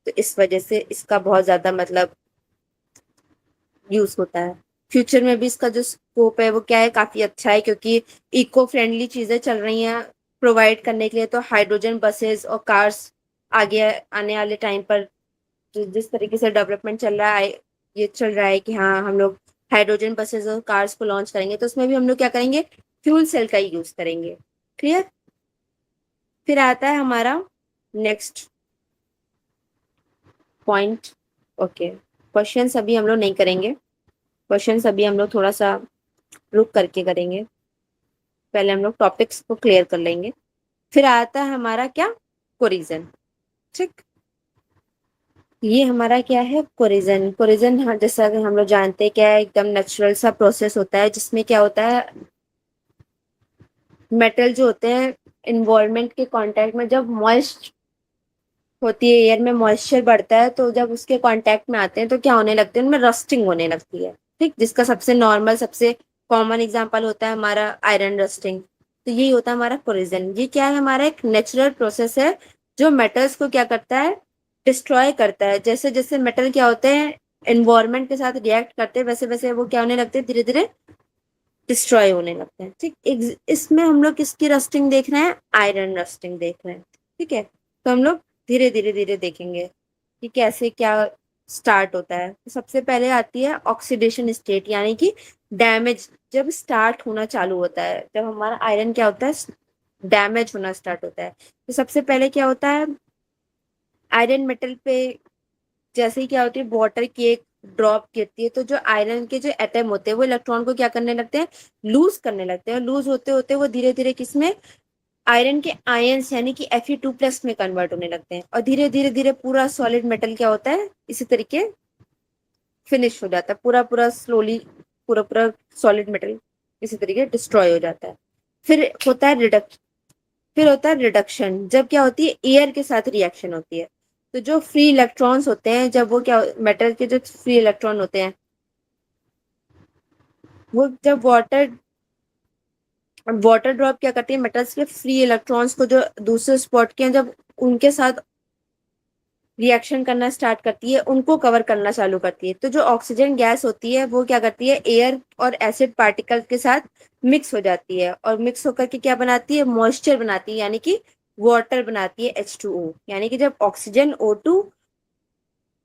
तो इस वजह से इसका बहुत ज्यादा मतलब यूज होता है। फ्यूचर में भी इसका जो स्कोप है वो क्या है, काफी अच्छा है, क्योंकि इको फ्रेंडली चीजें चल रही हैं प्रोवाइड करने के लिए। तो हाइड्रोजन बसेस और कार्स आगे आने वाले टाइम पर जिस तरीके से डेवलपमेंट चल रहा है, ये चल रहा है कि हाँ हम लोग हाइड्रोजन बसेस और कार्स को लॉन्च करेंगे, तो उसमें भी हम लोग क्या करेंगे, फ्यूल सेल का ही यूज करेंगे। क्लियर? फिर आता है हमारा नेक्स्ट पॉइंट। ओके, क्वेश्चंस अभी हम लोग नहीं करेंगे, क्वेश्चंस अभी हम लोग थोड़ा सा रुक करके करेंगे। पहले हम लोग टॉपिक्स को क्लियर कर लेंगे। फिर आता है हमारा क्या, कोरिजन। ठीक? ये हमारा क्या है, कोरिजन। कोरिजन, हाँ, जैसा कि हम लोग जानते हैं क्या है, एकदम नेचुरल सा प्रोसेस होता है, जिसमें क्या होता है, मेटल जो होते हैं इन्वायरमेंट के कांटेक्ट में, जब मॉइस्ट होती है, एयर में मॉइस्चर बढ़ता है, तो जब उसके कांटेक्ट में आते हैं तो क्या होने लगते हैं, उनमें रस्टिंग होने लगती है। ठीक? जिसका सबसे नॉर्मल, सबसे कॉमन एग्जांपल होता है हमारा आयरन रस्टिंग। तो यही होता है हमारा कोरिजन। ये क्या है, हमारा एक नेचुरल प्रोसेस है, जो मेटल्स को क्या करता है, डिस्ट्रॉय करता है। जैसे जैसे मेटल क्या होते हैं, एनवायरमेंट के साथ रिएक्ट करते हैं, वैसे वैसे वो क्या होने लगते हैं, धीरे धीरे डिस्ट्रॉय होने लगते हैं। ठीक? इसमें हम लोग किसकी रस्टिंग देख रहे हैं, आयरन रस्टिंग देख रहे हैं। ठीक है? तो हम लोग धीरे धीरे धीरे देखेंगे कि कैसे क्या स्टार्ट होता है। तो सबसे पहले आती है ऑक्सीडेशन स्टेट, यानी कि डैमेज जब स्टार्ट होना चालू होता है, जब हमारा आयरन क्या होता है, डैमेज होना स्टार्ट होता है। तो सबसे पहले क्या होता है, आयरन मेटल पे जैसे ही क्या होती है, वाटर की एक ड्रॉप गिरती है, तो जो आयरन के जो एटम होते हैं वो इलेक्ट्रॉन को क्या करने लगते हैं, लूज करने लगते हैं। लूज होते होते वो धीरे धीरे किसमें, आयरन के आयंस यानी कि Fe2+ में कन्वर्ट होने लगते हैं, और धीरे धीरे धीरे पूरा सॉलिड मेटल क्या होता है, इसी तरीके फिनिश हो जाता है, पूरा पूरा स्लोली, पूरा पूरा सॉलिड मेटल इसी तरीके डिस्ट्रॉय हो जाता है। फिर होता है रिडक्शन, जब क्या होती है, एयर के साथ रिएक्शन होती है। तो जो फ्री इलेक्ट्रॉन्स होते हैं, जब वो क्या, मेटल के जो फ्री इलेक्ट्रॉन होते हैं, वो जब वाटर ड्रॉप क्या करती है, मेटल्स के फ्री इलेक्ट्रॉन्स को जो दूसरे स्पॉट के हैं, जब उनके साथ रिएक्शन करना स्टार्ट करती है, उनको कवर करना चालू करती है। तो जो ऑक्सीजन गैस होती है वो क्या करती है, एयर और एसिड पार्टिकल के साथ मिक्स हो जाती है, और मिक्स होकर के क्या बनाती है, मॉइस्चर बनाती है, यानी कि वाटर बनाती है, H2O। यानी कि जब ऑक्सीजन O2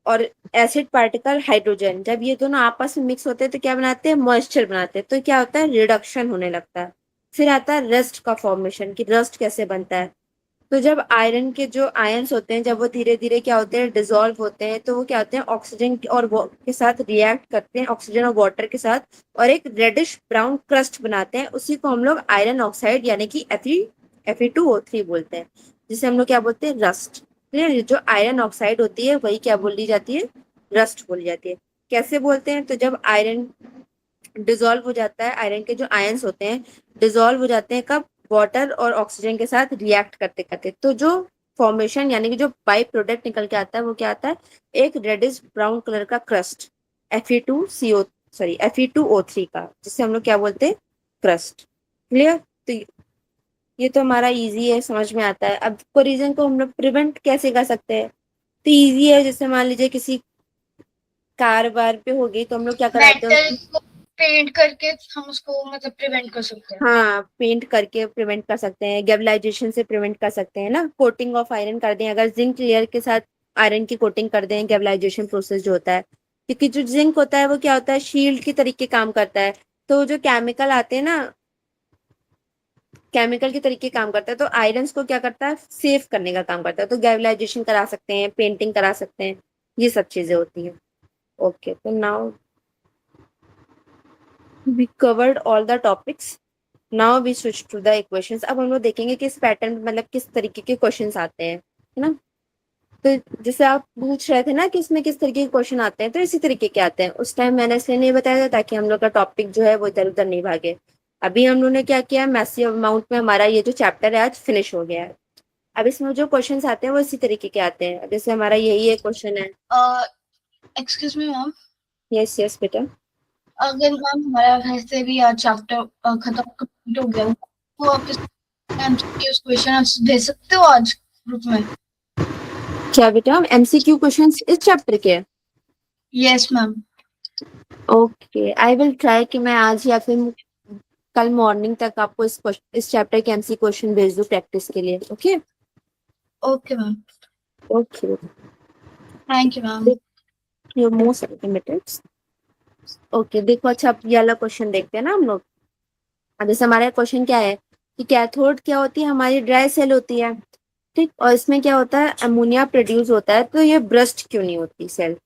और एसिड पार्टिकल हाइड्रोजन, जब ये दोनों आपस में मिक्स होते हैं तो क्या बनाते हैं, मॉइस्चर बनाते हैं। तो क्या होता है, रिडक्शन होने लगता है। फिर आता है रस्ट का फॉर्मेशन, कि रस्ट कैसे बनता है। तो जब आयरन के जो आयंस होते हैं, जब वो धीरे धीरे क्या होते हैं, डिसॉल्व होते हैं, तो वो क्या होते हैं, ऑक्सीजन और के साथ रिएक्ट करते हैं, ऑक्सीजन और वाटर के साथ, और एक रेडिश ब्राउन क्रस्ट बनाते हैं। उसी को हम लोग आयरन ऑक्साइड यानी कि Fe2O3 बोलते हैं, जिसे हम लोग क्या बोलते हैं, रस्ट। क्लियर? जो आयरन ऑक्साइड होती है वही क्या बोली जाती है, रस्ट बोली जाती है। कैसे बोलते हैं? तो जब आयरन डिसॉल्व हो जाता है, आयरन के जो आयंस होते हैं डिसॉल्व हो जाते हैं, कब? वाटर और ऑक्सीजन के साथ रिएक्ट करते करते। तो जो फॉर्मेशन यानी कि जो बाई प्रोडक्ट निकल के आता है वो क्या आता है, एक रेडिश ब्राउन कलर का क्रस्ट, Fe2O3 का, जिसे हम लोग क्या बोलते हैं, क्रस्ट। क्लियर? तो ये तो हमारा इजी है, समझ में आता है। अब कोरिजन को हम लोग प्रिवेंट कैसे कर सकते हैं? तो इजी है, जैसे मान लीजिए किसी कार वार पे हो गई तो हम लोग क्या कराते हैं, मेटल को पेंट करके हम उसको मतलब प्रिवेंट कर सकते हैं। हाँ पेंट करके प्रिवेंट कर सकते हैं, गैल्वेनाइजेशन से प्रिवेंट कर सकते हैं ना। कोटिंग ऑफ आयरन कर दें, अगर जिंक लेयर के साथ आयरन की कोटिंग कर दें, गैल्वेनाइजेशन प्रोसेस जो होता है, क्योंकि जो जिंक होता है वो क्या होता है, शील्ड की तरीके काम करता है। तो जो केमिकल आते हैं ना, केमिकल के तरीके काम करता है, तो आयरन को क्या करता है, सेव करने का काम करता है। तो गैल्वेनाइजेशन करा सकते हैं, पेंटिंग करा सकते हैं, ये सब चीजें होती हैं। ओके, तो now we covered all the topics, now we switch to the equations. अब हम लोग देखेंगे कि इस पैटर्न में मतलब किस तरीके के क्वेश्चंस आते हैं, है ना। तो जैसे आप पूछ रहे थे ना कि इसमें किस तरीके के क्वेश्चन आते हैं, तो इसी तरीके के आते हैं। उस टाइम मैंने इसलिए नहीं बताया था ताकि हम लोग का टॉपिक जो है वो इधर उधर नहीं भागे। अभी हम लोग ने क्या किया, मैसिव अमाउंट में हमारा ये जो चैप्टर है आज फिनिश हो गया है। अब इसमें जो क्वेश्चन आते हैं वो इसी तरीके के आते हैं। जैसे हमारा यही एक क्वेश्चन है। Excuse me ma'am, yes yes बेटा। अगर मैम हमारा वैसे भी आज चैप्टर खत्म कंप्लीट हो गया तो आप इस क्वेश्चन भेज सकते हो आज ग्रुप में? क्या बेटा, MCQ क्वेश्चन इस चैप्टर के? Yes ma'am. Okay, I will try कि मैं आज या फिर कल मॉर्निंग तक आपको इस चैप्टर के MC क्वेश्चन भेज दूं प्रैक्टिस के लिए। Okay okay ma'am, okay, thank you ma'am. You most limited. Okay देखो, अच्छा अब ये वाला क्वेश्चन देखते हैं ना हम लोग। अब जैसे हमारा क्वेश्चन क्या है कि कैथोड क्या होती है, हमारी ड्राई सेल होती है, ठीक। और इसमें क्या होता है, अमोनिया प्रोड्यूस होता है। तो ये ब्रस्ट क्यों नहीं होती सेल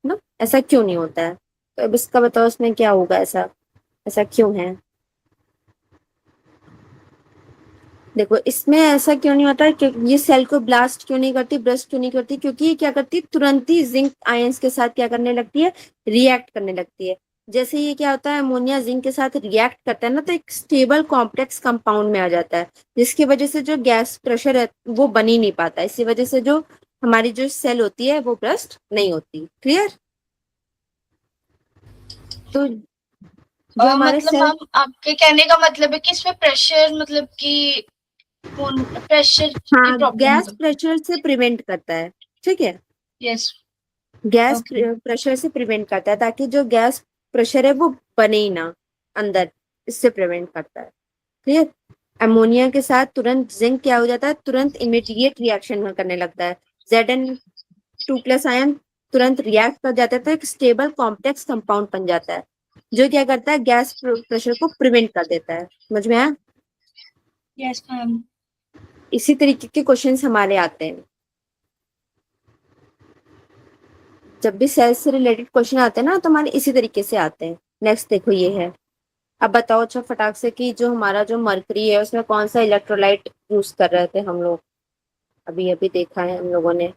ना, ऐसा क्यों नहीं होता है? तो अब इसका बताओ, इसमें क्या होगा, ऐसा ऐसा क्यों है? देखो इसमें ऐसा क्यों नहीं होता, क्योंकि ये सेल को ब्लास्ट क्यों नहीं करती, ब्रस्ट क्यों नहीं करती, क्योंकि ये क्या करती है, तुरंत ही जिंक आयंस के साथ क्या करने लगती है, रिएक्ट करने लगती है। जैसे ये क्या होता है, अमोनिया जिंक के साथ रिएक्ट करता है ना, तो एक स्टेबल कॉम्प्लेक्स कंपाउंड में आ जाता है, जिसकी वजह से जो गैस प्रेशर है वो बन ही नहीं पाता। इसी वजह से जो हमारी जो सेल होती है वो ब्रस्ट नहीं होती। क्लियर? तो जो हमारे मतलब सेल, मैम आपके कहने का मतलब है कि इसमें प्रेशर मतलब कि प्रेशर की हाँ प्रॉब्लम गैस मतलब? प्रेशर से प्रिवेंट करता है, ठीक है। यस। Gas okay. प्रेशर से प्रिवेंट करता है, ताकि जो गैस प्रेशर है वो बने ही ना अंदर, इससे प्रिवेंट करता है। क्लियर? अमोनिया के साथ तुरंत जिंक क्या हो जाता है, तुरंत इमीडिएट रिएक्शन करने लगता है। Zn2+ आयन तुरंत रिएक्ट कर जाता है, तो एक स्टेबल कॉम्प्लेक्स कंपाउंड बन जाता है, जो क्या करता है, गैस प्रेशर को प्रिवेंट कर देता है। समझ में आया? Yes ma'am. इसी तरीके के क्वेश्चंस हमारे आते हैं जब भी सेल्स से रिलेटेड क्वेश्चन आते हैं ना, तो हमारे इसी तरीके से आते हैं। नेक्स्ट देखो ये है। अब बताओ अच्छा फटाक से कि जो हमारा जो मरकरी है उसमें कौन सा इलेक्ट्रोलाइट यूज कर रहे थे हम लोग, अभी अभी देखा है हम लोगों ने।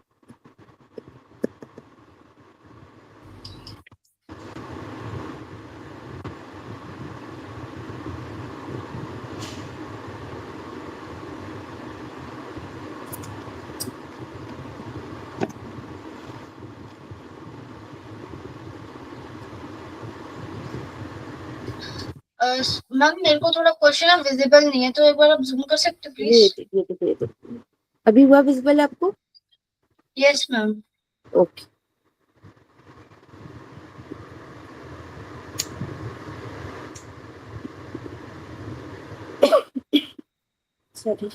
मैम मेरे को थोड़ा क्वेश्चन विजिबल नहीं है, तो एक बार आप जूम कर सकते हो ये प्लीज? देखो, ये देखो, ये देखो। अभी हुआ विजिबल आपको? Yes ma'am. Okay, sorry.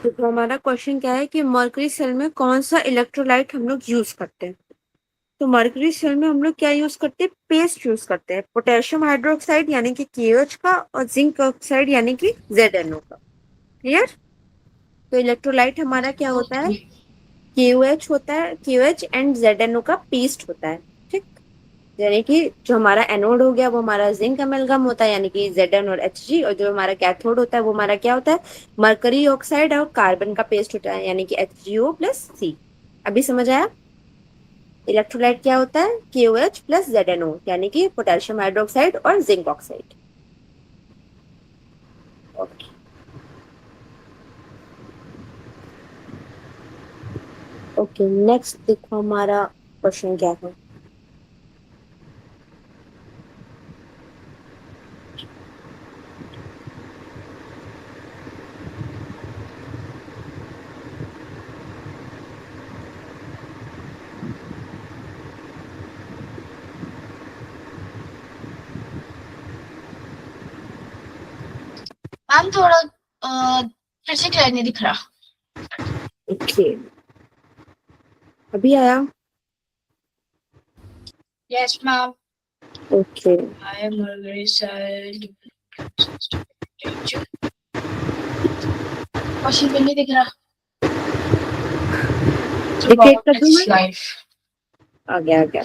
तो हमारा क्वेश्चन क्या है कि मर्करी सेल में कौन सा इलेक्ट्रोलाइट हम लोग यूज करते हैं। तो मर्करी सेल में हम लोग क्या यूज करते हैं, पेस्ट यूज करते हैं, पोटेशियम हाइड्रोक्साइड यानी कि KOH का और जिंक ऑक्साइड यानी कि ZNO का। क्लियर। तो इलेक्ट्रोलाइट हमारा क्या होता है, KOH होता है, KOH एंड ZNO का पेस्ट होता है। ठीक, यानी कि जो हमारा एनोड हो गया वो हमारा जिंक अमेलगम होता है यानी कि Zn और Hg, और जो हमारा कैथोड होता है वो हमारा क्या होता है, मरकरी ऑक्साइड और कार्बन का पेस्ट होता है यानी कि HgO+C। अभी समझ आया। इलेक्ट्रोलाइट क्या होता है, KOH प्लस ZNO यानी कि पोटेशियम हाइड्रोक्साइड और zinc oxide. Okay, okay next देखो हमारा क्वेश्चन क्या है। मैम थोड़ा फिर से क्लियर नहीं दिख रहा। ओके, अभी आया। Yes ma'am. Okay, I am already sailed question भी नहीं दिख रहा। डिक्टेट कर दूं मैं? लाइफ आ गया, आ गया।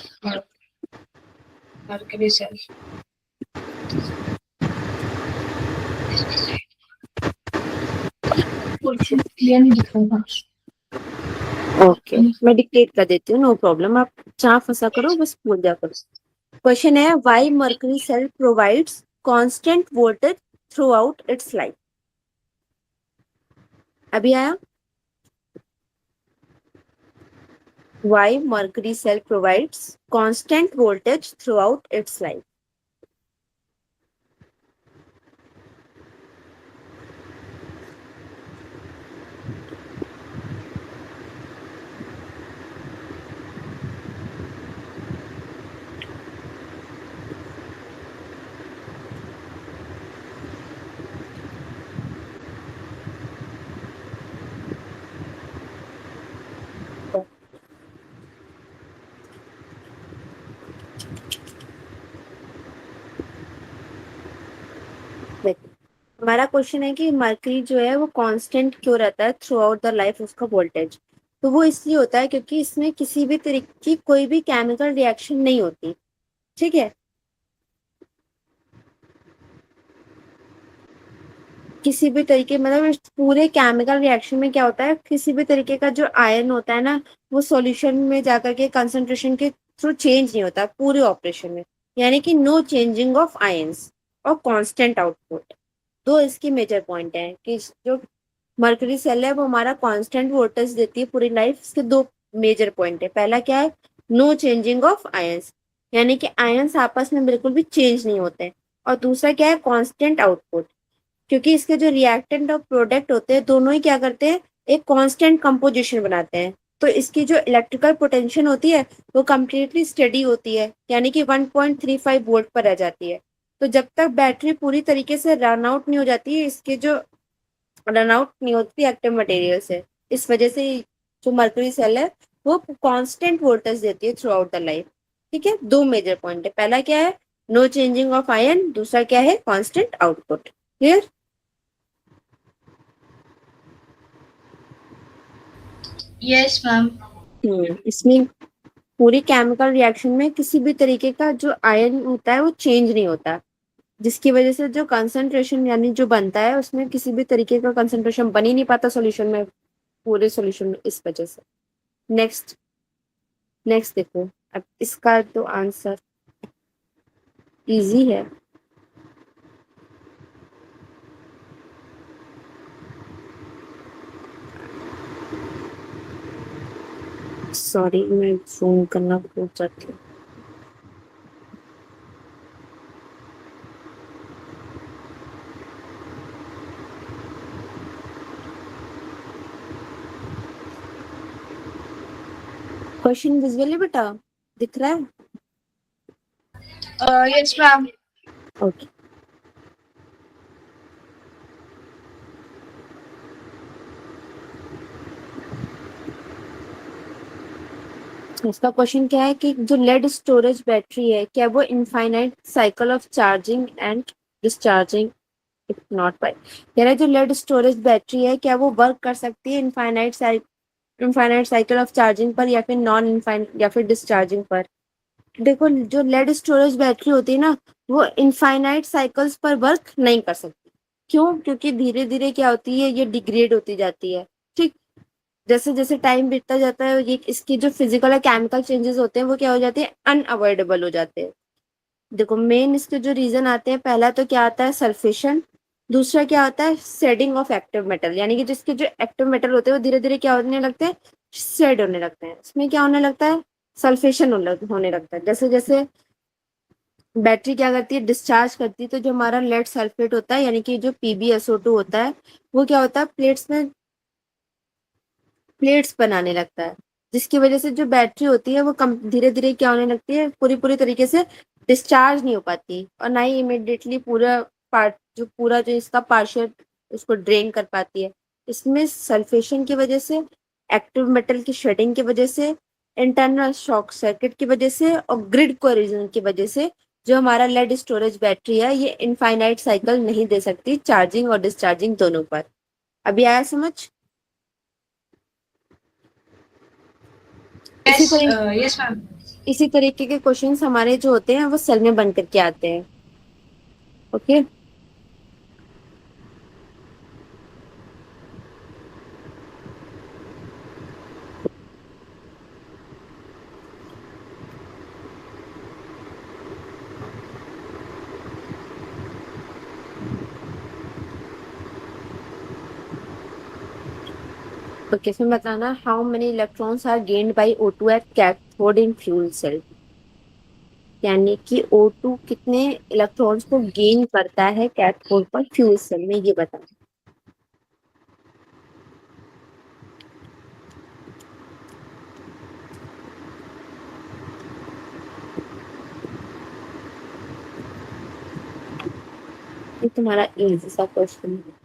मरकरी सेल क्लियर नहीं दिख रहा। ओके, मैं डिक्टेट कर देती हूँ, नो प्रॉब्लम। आप जहाँ फंसा करो बस बोल दिया करो। क्वेश्चन है, why mercury cell provides constant voltage throughout its life. अभी आया। Why mercury cell provides constant voltage throughout its life. हमारा क्वेश्चन है कि मर्करी जो है वो कांस्टेंट क्यों रहता है थ्रू आउट द लाइफ उसका वोल्टेज। तो वो इसलिए होता है क्योंकि इसमें किसी भी तरीके की कोई भी केमिकल रिएक्शन नहीं होती। ठीक है, किसी भी तरीके मतलब इस पूरे केमिकल रिएक्शन में क्या होता है, किसी भी तरीके का जो आयन होता है ना वो सॉल्यूशन में जाकर के कंसंट्रेशन के थ्रू चेंज नहीं होता पूरे ऑपरेशन में, यानी कि नो चेंजिंग ऑफ आयंस और कांस्टेंट आउटपुट। दो इसकी मेजर पॉइंट है कि जो मर्करी सेल है वो हमारा कांस्टेंट वोल्टेज देती है पूरी लाइफ। इसके दो मेजर पॉइंट है, पहला क्या है, नो चेंजिंग ऑफ आयंस यानी कि आयंस आपस में बिल्कुल भी चेंज नहीं होते, और दूसरा क्या है, कांस्टेंट आउटपुट, क्योंकि इसके जो रिएक्टेंट और प्रोडक्ट होते हैं दोनों ही क्या करते हैं, एक कांस्टेंट कंपोजिशन बनाते हैं। तो इसकी जो इलेक्ट्रिकल पोटेंशियल होती है वो कम्प्लीटली स्टडी होती है यानी कि 1.35 वोल्ट पर रह जाती है। तो जब तक बैटरी पूरी तरीके से रन आउट नहीं हो जाती है, इसके जो रन आउट नहीं होती एक्टिव मटेरियल से, इस वजह से जो मर्करी सेल है वो कांस्टेंट वोल्टेज देती है थ्रू आउट द लाइफ। ठीक है, दो मेजर पॉइंट है, पहला क्या है, नो चेंजिंग ऑफ आयन, दूसरा क्या है, constant output. Clear. Yes ma'am. इसमें पूरी केमिकल रिएक्शन में किसी भी तरीके का जो आयन होता है वो चेंज नहीं होता, जिसकी वजह से जो कंसंट्रेशन यानी जो बनता है उसमें किसी भी तरीके का कंसंट्रेशन बन ही नहीं पाता सॉल्यूशन में, पूरे सॉल्यूशन में, इस वजह से। नेक्स्ट, नेक्स्ट देखो। अब इसका तो आंसर इजी है। सॉरी मैं फोन करना भूल जाती हूँ। क्वेश्चन विजुअली बेटा दिख रहा है? Yes, ma'am. ओके, इसका क्वेश्चन क्या है कि जो लेड स्टोरेज बैटरी है क्या वो infinite cycle of charging and discharging if not by, कह रहा है जो लेड स्टोरेज बैटरी है क्या वो वर्क कर सकती है इनफाइनाइट साइकिल ऑफ चार्जिंग पर या फिर नॉन इनफाइनाइट या फिर डिस्चार्जिंग पर। देखो जो लेड स्टोरेज बैटरी होती है ना वो इनफाइनाइट साइकिल्स पर वर्क नहीं कर सकती। क्यों? क्योंकि धीरे धीरे क्या होती है ये डिग्रेड होती जाती है। ठीक, जैसे जैसे टाइम बीतता जाता है ये इसकी जो फिजिकल और केमिकल चेंजेस होते हैं वो क्या हो जाते हैं, अनअवॉइडेबल हो जाते हैं। देखो मेन इसके जो रीजन आते हैं, पहला तो क्या आता है सल्फेशन, दूसरा क्या होता है शेडिंग ऑफ एक्टिव मेटल, यानी कि जिसके जो एक्टिव मेटल होते हैं वो धीरे धीरे क्या होने लगते हैं, शेड होने लगते हैं। इसमें क्या होने लगता है, सल्फेशन होने लगता है। जैसे जैसे बैटरी क्या करती है, डिस्चार्ज करती है, तो जो हमारा लेड सल्फेट होता है यानी कि जो PbSO2 होता है वो क्या होता है प्लेट्स बनाने लगता है, जिसकी वजह से जो बैटरी होती है वो कम धीरे धीरे क्या होने लगती है, पूरी पूरी तरीके से डिस्चार्ज नहीं हो पाती और ना ही इमिडिएटली पूरा जो इसका पार्शियल उसको ड्रेन कर पाती है। इसमें सल्फेशन की वजह से, एक्टिव मेटल की शेडिंग की वजह से, इंटरनल शॉक सर्किट की वजह से और ग्रिड कोरिजन की वजह से जो हमारा लेड स्टोरेज बैटरी है ये इनफाइनाइट साइकिल नहीं दे सकती चार्जिंग और डिस्चार्जिंग दोनों पर। अभी आया समझ? इसी Yes, तरह yes, ma'am. इसी तरीके के क्वेश्चंस हमारे जो होते हैं वो सेल में बन करके आते हैं। ओके, ओके, इसमें बताना how many electrons are gained by O2 at cathode in fuel cell, यानी कि O2 कितने इलेक्ट्रॉन्स को गेन करता है कैथोड पर फ्यूल सेल में, ये बताना। ये तुम्हारा इजी सा क्वेश्चन है।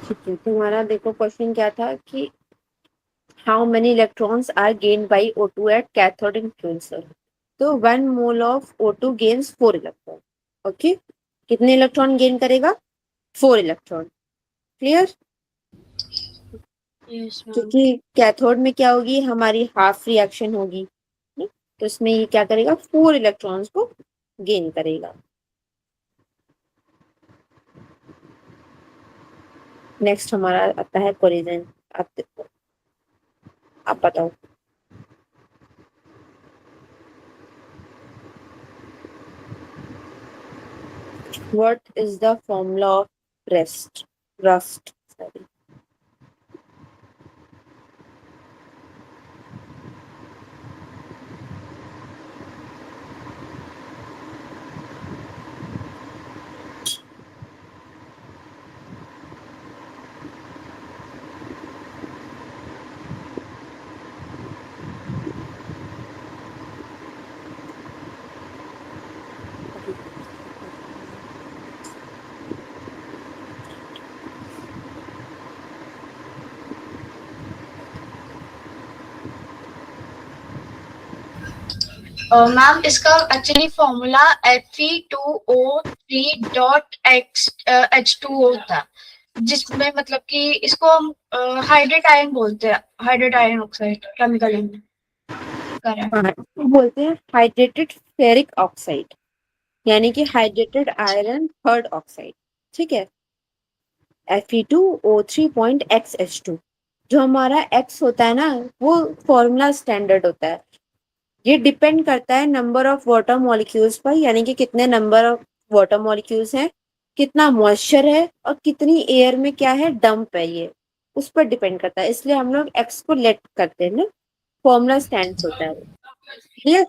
ठीक है, तुम्हारा देखो क्वेश्चन क्या था कि how many electrons are gained by O2 at cathode in fuel cell. तो 1 mole of O2 gains 4 electron. Okay, कितने इलेक्ट्रॉन गेन करेगा, 4 इलेक्ट्रॉन। क्लियर? Yes, ma'am. क्योंकि कैथोड में क्या होगी, हमारी हाफ रिएक्शन होगी, तो इसमें ये क्या करेगा, 4 इलेक्ट्रॉन्स को गेन करेगा। नेक्स्ट हमारा आता है कोलिजन। आप बताओ। What is the formula of rust? Sorry. Ma'am इसका एक्चुअली फॉर्मूला Fe2O3.H2O था, जिसमें मतलब कि इसको हम हाइड्रेट आयन बोलते हैं, hydrate ion oxide chemical correct. बोलते हैं हाइड्रेटेड फेरिक ऑक्साइड, यानी कि हाइड्रेटेड आयरन थर्ड ऑक्साइड। ठीक है, Fe2O3.XH2। जो हमारा X होता है ना, वो फॉर्मूला स्टैंडर्ड होता है। ये डिपेंड करता है नंबर ऑफ वाटर मॉलिक्यूल्स पर, यानी कि कितने नंबर ऑफ वाटर मॉलिक्यूल्स हैं, कितना मॉइस्चर है और कितनी एयर में क्या है, डंप है, ये उस पर डिपेंड करता है। इसलिए हम लोग एक्स को लेट करते हैं ना, फॉर्मूला स्टैंड होता है। क्लियर?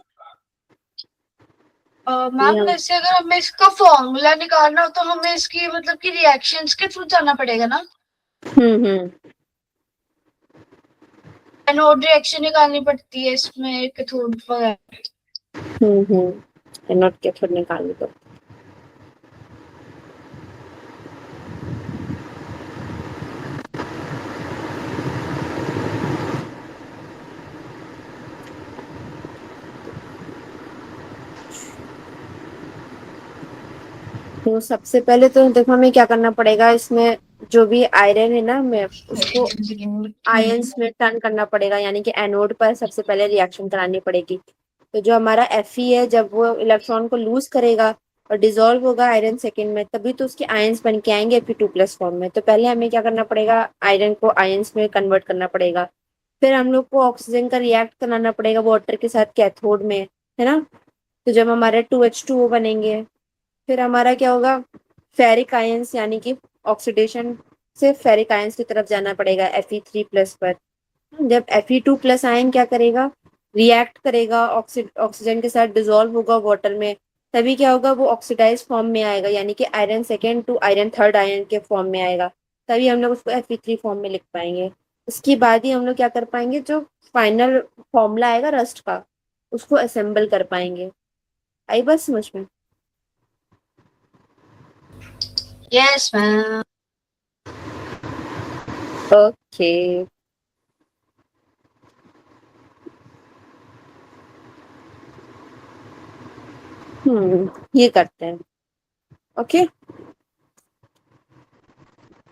मैम वैसे अगर हमें इसका फॉर्मूला निकालना हो तो हमें इसकी मतलब कि रिएक्शंस के थ्रू जाना पड़ेगा ना। हम्म। एनोड रिएक्शन निकालनी पड़ती है इसमें कैथोड वगैरह। एनोड कैथोड निकाल दो। तो सबसे पहले तो देखो हमें क्या करना पड़ेगा, इसमें जो भी आयरन है ना, मैं उसको आयंस में टर्न करना पड़ेगा, यानी कि एनोड पर सबसे पहले रिएक्शन करानी पड़ेगी। तो जो हमारा Fe है, जब वो इलेक्ट्रॉन को लूज करेगा और डिसॉल्व होगा आयरन सेकेंड में, तभी तो उसके आयंस बन के आएंगे Fe2+ फॉर्म में। तो पहले हमें क्या करना पड़ेगा, आयरन को आयंस में कन्वर्ट करना पड़ेगा। फिर हम लोग को ऑक्सीजन का रिएक्ट कराना पड़ेगा वाटर के साथ कैथोड में, है ना। तो जब हमारे 2H2O बनेंगे, फिर हमारा क्या होगा, फेरिक आयंस, यानी कि ऑक्सीडेशन से फेरिक आयंस की तरफ जाना पड़ेगा Fe3+ पर। जब Fe2+ आयन क्या करेगा, रिएक्ट करेगा ऑक्सीजन के साथ, डिसॉल्व होगा वाटर में, तभी क्या होगा, वो ऑक्सीडाइज फॉर्म में आएगा, यानी कि iron second to iron third ion के फॉर्म में आएगा। तभी हम लोग उसको Fe3 फॉर्म में लिख पाएंगे। उसके बाद ही हम लोग क्या कर पाएंगे, जो फाइनल फॉर्मूला आएगा रस्ट का, उसको असेंबल कर पाएंगे। आई बात समझ में? Yes ma'am. ओके। ये करते हैं। ओके,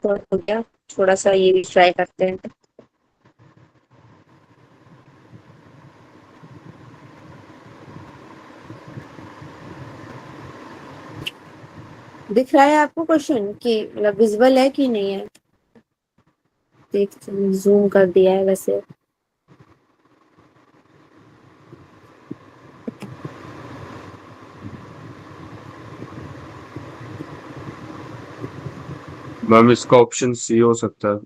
तो हो गया, थोड़ा सा ये भी ट्राई करते हैं। दिख रहा है आपको क्वेश्चन कि मतलब विजिबल है कि नहीं है? देख, जूम कर दिया है वैसे। मैम इसका ऑप्शन सी हो सकता है।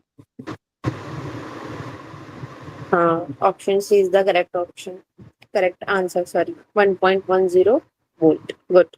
हाँ, option C is the correct option, correct answer. Sorry, 1.10 volt. Good.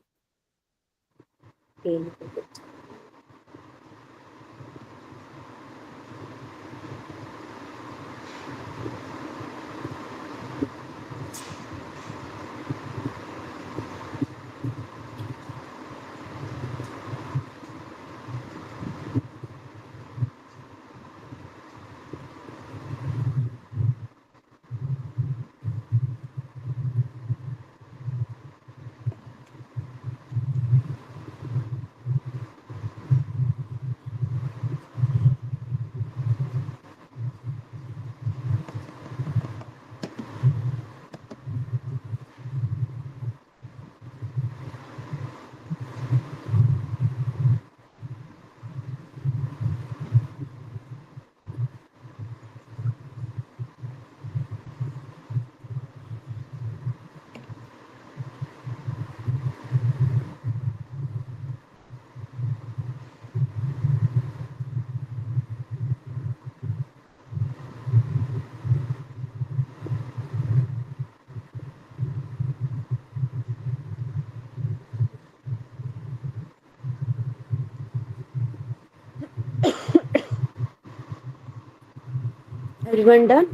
Everyone done?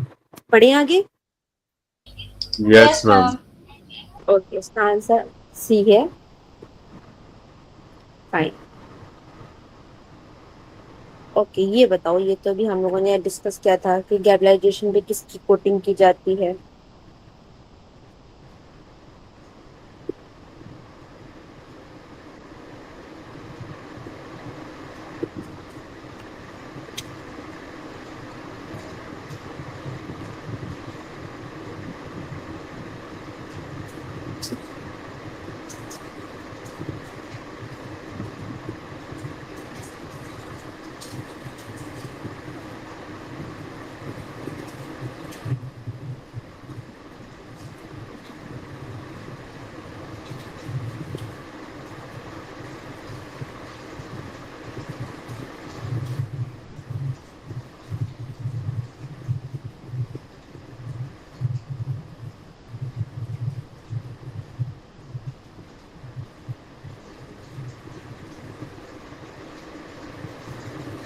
पढ़े आगे? Yes, ma'am. ओके, इसका आंसर सी है। फाइन। ओके, ये बताओ, ये तो भी हम लोगों ने डिस्कस किया था कि गैब्लाइजेशन पे किसकी कोटिंग की जाती है।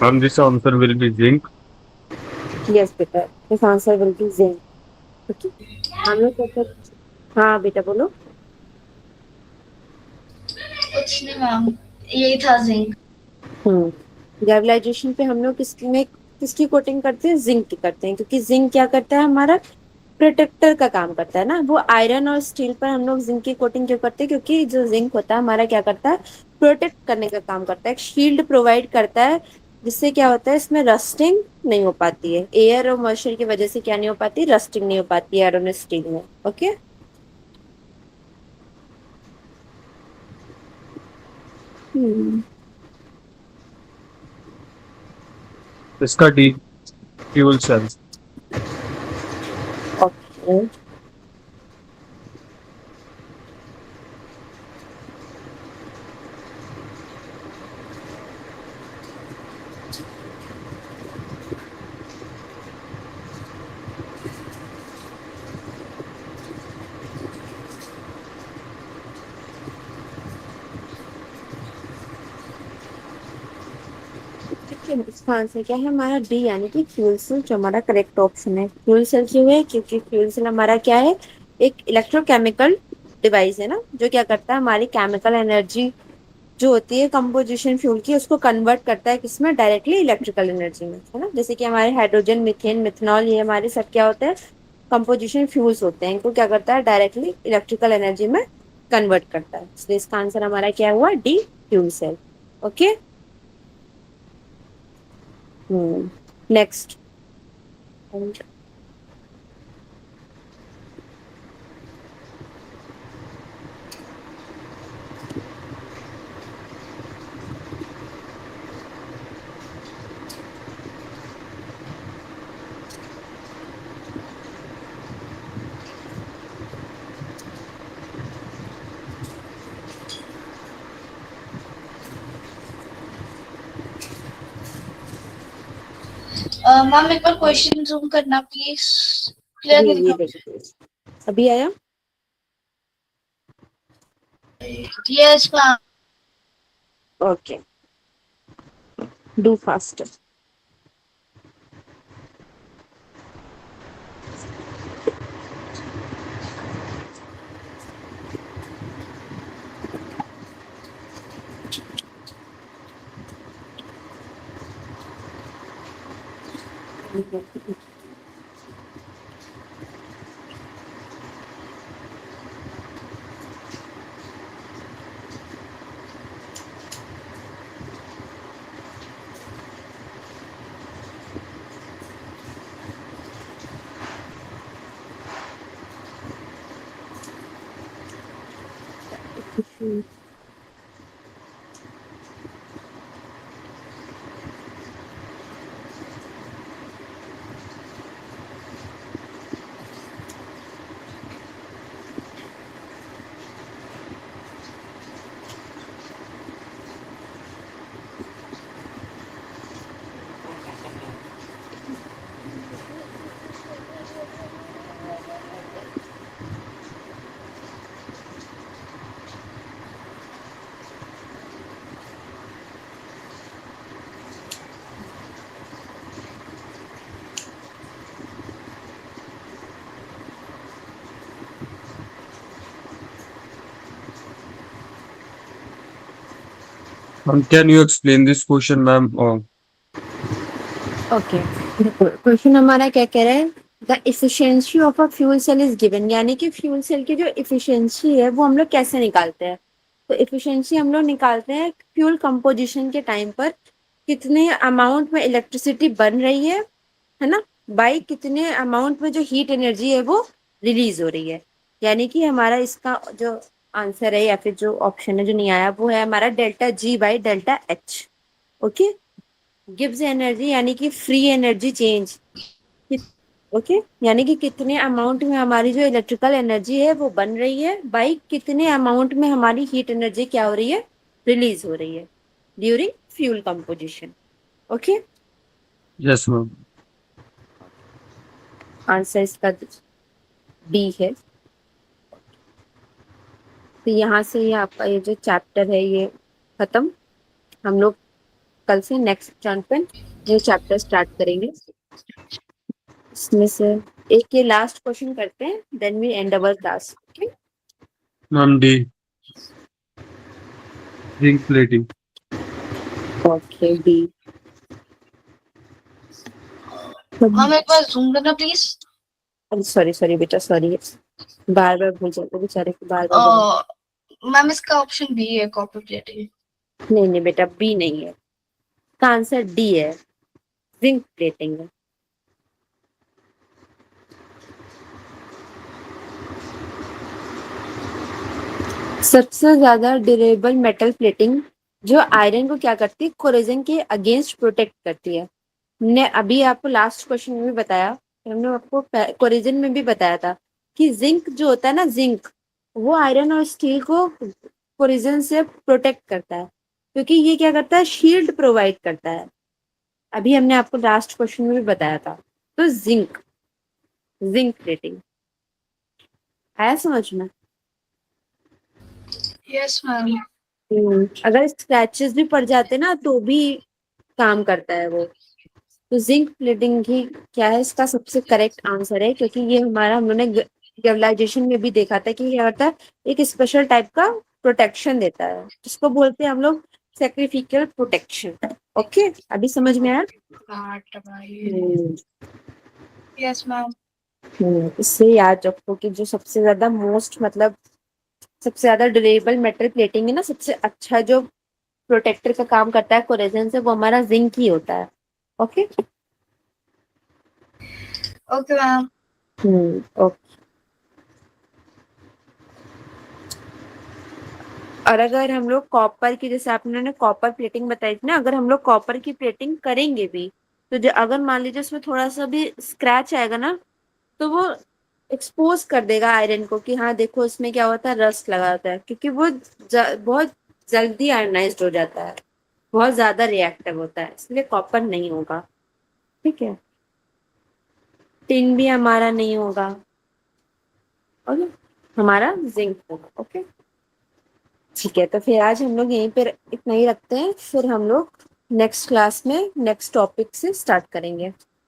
Ma'am, this answer will be zinc. Yes बेटा, this answer will be zinc. Okay, हम लोग कहते। हाँ बेटा बोलो। कुछ नहीं मैम, यही था जिंक। गैब्लाइजेशन पे हम लोग किसकी कोटिंग करते हैं? जिंक की करते हैं, क्योंकि जिंक क्या करता है? हमारा प्रोटेक्टर का काम करता है ना। वो आयरन और स्टील पर हम लोग जिंक की कोटिंग क्यों करते हैं? क्योंकि जो जिंक होता है हमारा क्या करता है? प्रोटेक्ट करने का काम करता है, एक शील्ड प्रोवाइड करता है, जिससे क्या होता है, इसमें रस्टिंग नहीं हो पाती है। एयर और मॉइस्चर की वजह से क्या नहीं हो पाती? रस्टिंग नहीं हो पाती है आयरन और स्टील में। ओके। हम्म। इसका डी फ्यूल सेल्स। ओके। ठीक है, इसका आंसर क्या है? हमारा डी, यानी कि फ्यूल सेल, जो हमारा करेक्ट ऑप्शन है। फ्यूल सेल क्यों है? क्योंकि फ्यूल सेल हमारा क्या है? एक इलेक्ट्रोकेमिकल डिवाइस है ना, जो क्या करता है? हमारी केमिकल एनर्जी जो होती है कंपोजिशन फ्यूल की, उसको कन्वर्ट करता है किसमें? डायरेक्टली इलेक्ट्रिकल एनर्जी में, है ना। जैसे कि हमारे हाइड्रोजन, मीथेन, मिथेनॉल, ये हमारे सब क्या होते हैं? कंपोजिशन फ्यूल्स होते हैं। इनको क्या करता है? डायरेक्टली इलेक्ट्रिकल एनर्जी में कन्वर्ट करता है। इसलिए इसका आंसर हमारा क्या हुआ? D, fuel cell. Okay. Next. Ma'am एक बार क्वेश्चन जूम करना प्लीज, क्लियरली ये दिखा। देखिए, अभी आया। Yes ma'am. Okay, do fast. Can you explain this question, ma'am? Okay, देखो क्वेश्चन हमारा क्या कह रहा है, the efficiency of a fuel cell is given, यानी कि फ्यूल सेल की जो इफिशियंसी है वो हम लोग कैसे निकालते हैं। तो इफिशियंसी हम लोग निकालते हैं फ्यूल कंपोजिशन के टाइम पर कितने अमाउंट में इलेक्ट्रिसिटी बन रही है ना, बाई कितने अमाउंट में जो हीट एनर्जी है वो रिलीज हो रही है। यानी कि हमारा इसका जो आंसर है या फिर जो ऑप्शन है जो नहीं आया वो है हमारा delta G by delta H. Okay, gives energy यानी कि फ्री एनर्जी चेंज, ओके, यानी कि कितने अमाउंट में हमारी जो इलेक्ट्रिकल एनर्जी है वो बन रही है बाई कितने अमाउंट में हमारी हीट एनर्जी क्या हो रही है, रिलीज हो रही है during fuel composition. Okay, Yes, ma'am. Answer इसका डी है। तो यहाँ से ये आपका ये जो चैप्टर है ये खत्म। हम लोग कल से नेक्स्ट टर्न पे ये चैप्टर स्टार्ट करेंगे। इसमें से एक ये लास्ट क्वेश्चन करते हैं, then we end our class. Okay, Ma'am, D. Zinc plating. Okay D. Ma'am एक बार जूम करना प्लीज। सॉरी सॉरी बेटा, सॉरी, बार बार भूल जाते बेचारे को, बार बार बोलना। मैम इसका ऑप्शन बी है, कॉपर प्लेटिंग। नहीं नहीं बेटा, बी नहीं है, इसका आंसर डी है, जिंक प्लेटिंग है। सबसे ज्यादा ड्यूरेबल मेटल प्लेटिंग जो आयरन को क्या करती है, कोरोजन के अगेंस्ट प्रोटेक्ट करती है। ने अभी आपको लास्ट क्वेश्चन में भी बताया, हमने आपको कोरोजन में भी बताया था कि जिंक जो होता है ना, जिंक वो आयरन और स्टील को कोरोजन से प्रोटेक्ट करता है, क्योंकि ये क्या करता है, शील्ड प्रोवाइड करता है। अभी हमने आपको लास्ट क्वेश्चन में भी बताया था। तो जिंक, जिंक प्लेटिंग आया समझ में। Yes ma'am. अगर स्क्रैचेस भी पड़ जाते ना तो भी काम करता है वो। तो जिंक प्लेटिंग ही क्या है, इसका सबसे करेक्ट आंसर है, क्योंकि ये हमारा हम लोगों ने ग्रेवलाइजेशन में भी देखा था कि क्या होता है, एक स्पेशल टाइप का प्रोटेक्शन देता है, जिसको बोलते हैं हम लोग सैक्रिफिकल प्रोटेक्शन। ओके, अभी समझ में आया। Yes ma'am. इससे याद रखो कि जो सबसे ज्यादा मोस्ट मतलब सबसे ज्यादा ड्यूरेबल मेटल प्लेटिंग है ना, सबसे अच्छा जो प्रोटेक्टर का काम करता है कोरेजन से, वो हमारा जिंक ही होता है। Okay, okay ma'am. ओके। और अगर हम लोग कॉपर की, जैसे आपने कॉपर प्लेटिंग बताई थी ना, अगर हम लोग कॉपर की प्लेटिंग करेंगे भी तो जो अगर मान लीजिए उसमें थोड़ा सा भी स्क्रैच आएगा ना, तो वो एक्सपोज कर देगा आयरन को कि हाँ देखो इसमें क्या होता है, रस्ट लगा होता है, क्योंकि वो बहुत जल्दी आयनाइज्ड हो जाता है, बहुत ज्यादा रिएक्टिव होता है, इसलिए कॉपर नहीं होगा। ठीक है, टिन भी हमारा नहीं होगा, ओके, हमारा जिंक होगा। ओके, ठीक है, तो फिर आज हम लोग यहीं पर इतना ही रखते हैं, फिर हम लोग नेक्स्ट क्लास में नेक्स्ट टॉपिक से स्टार्ट करेंगे।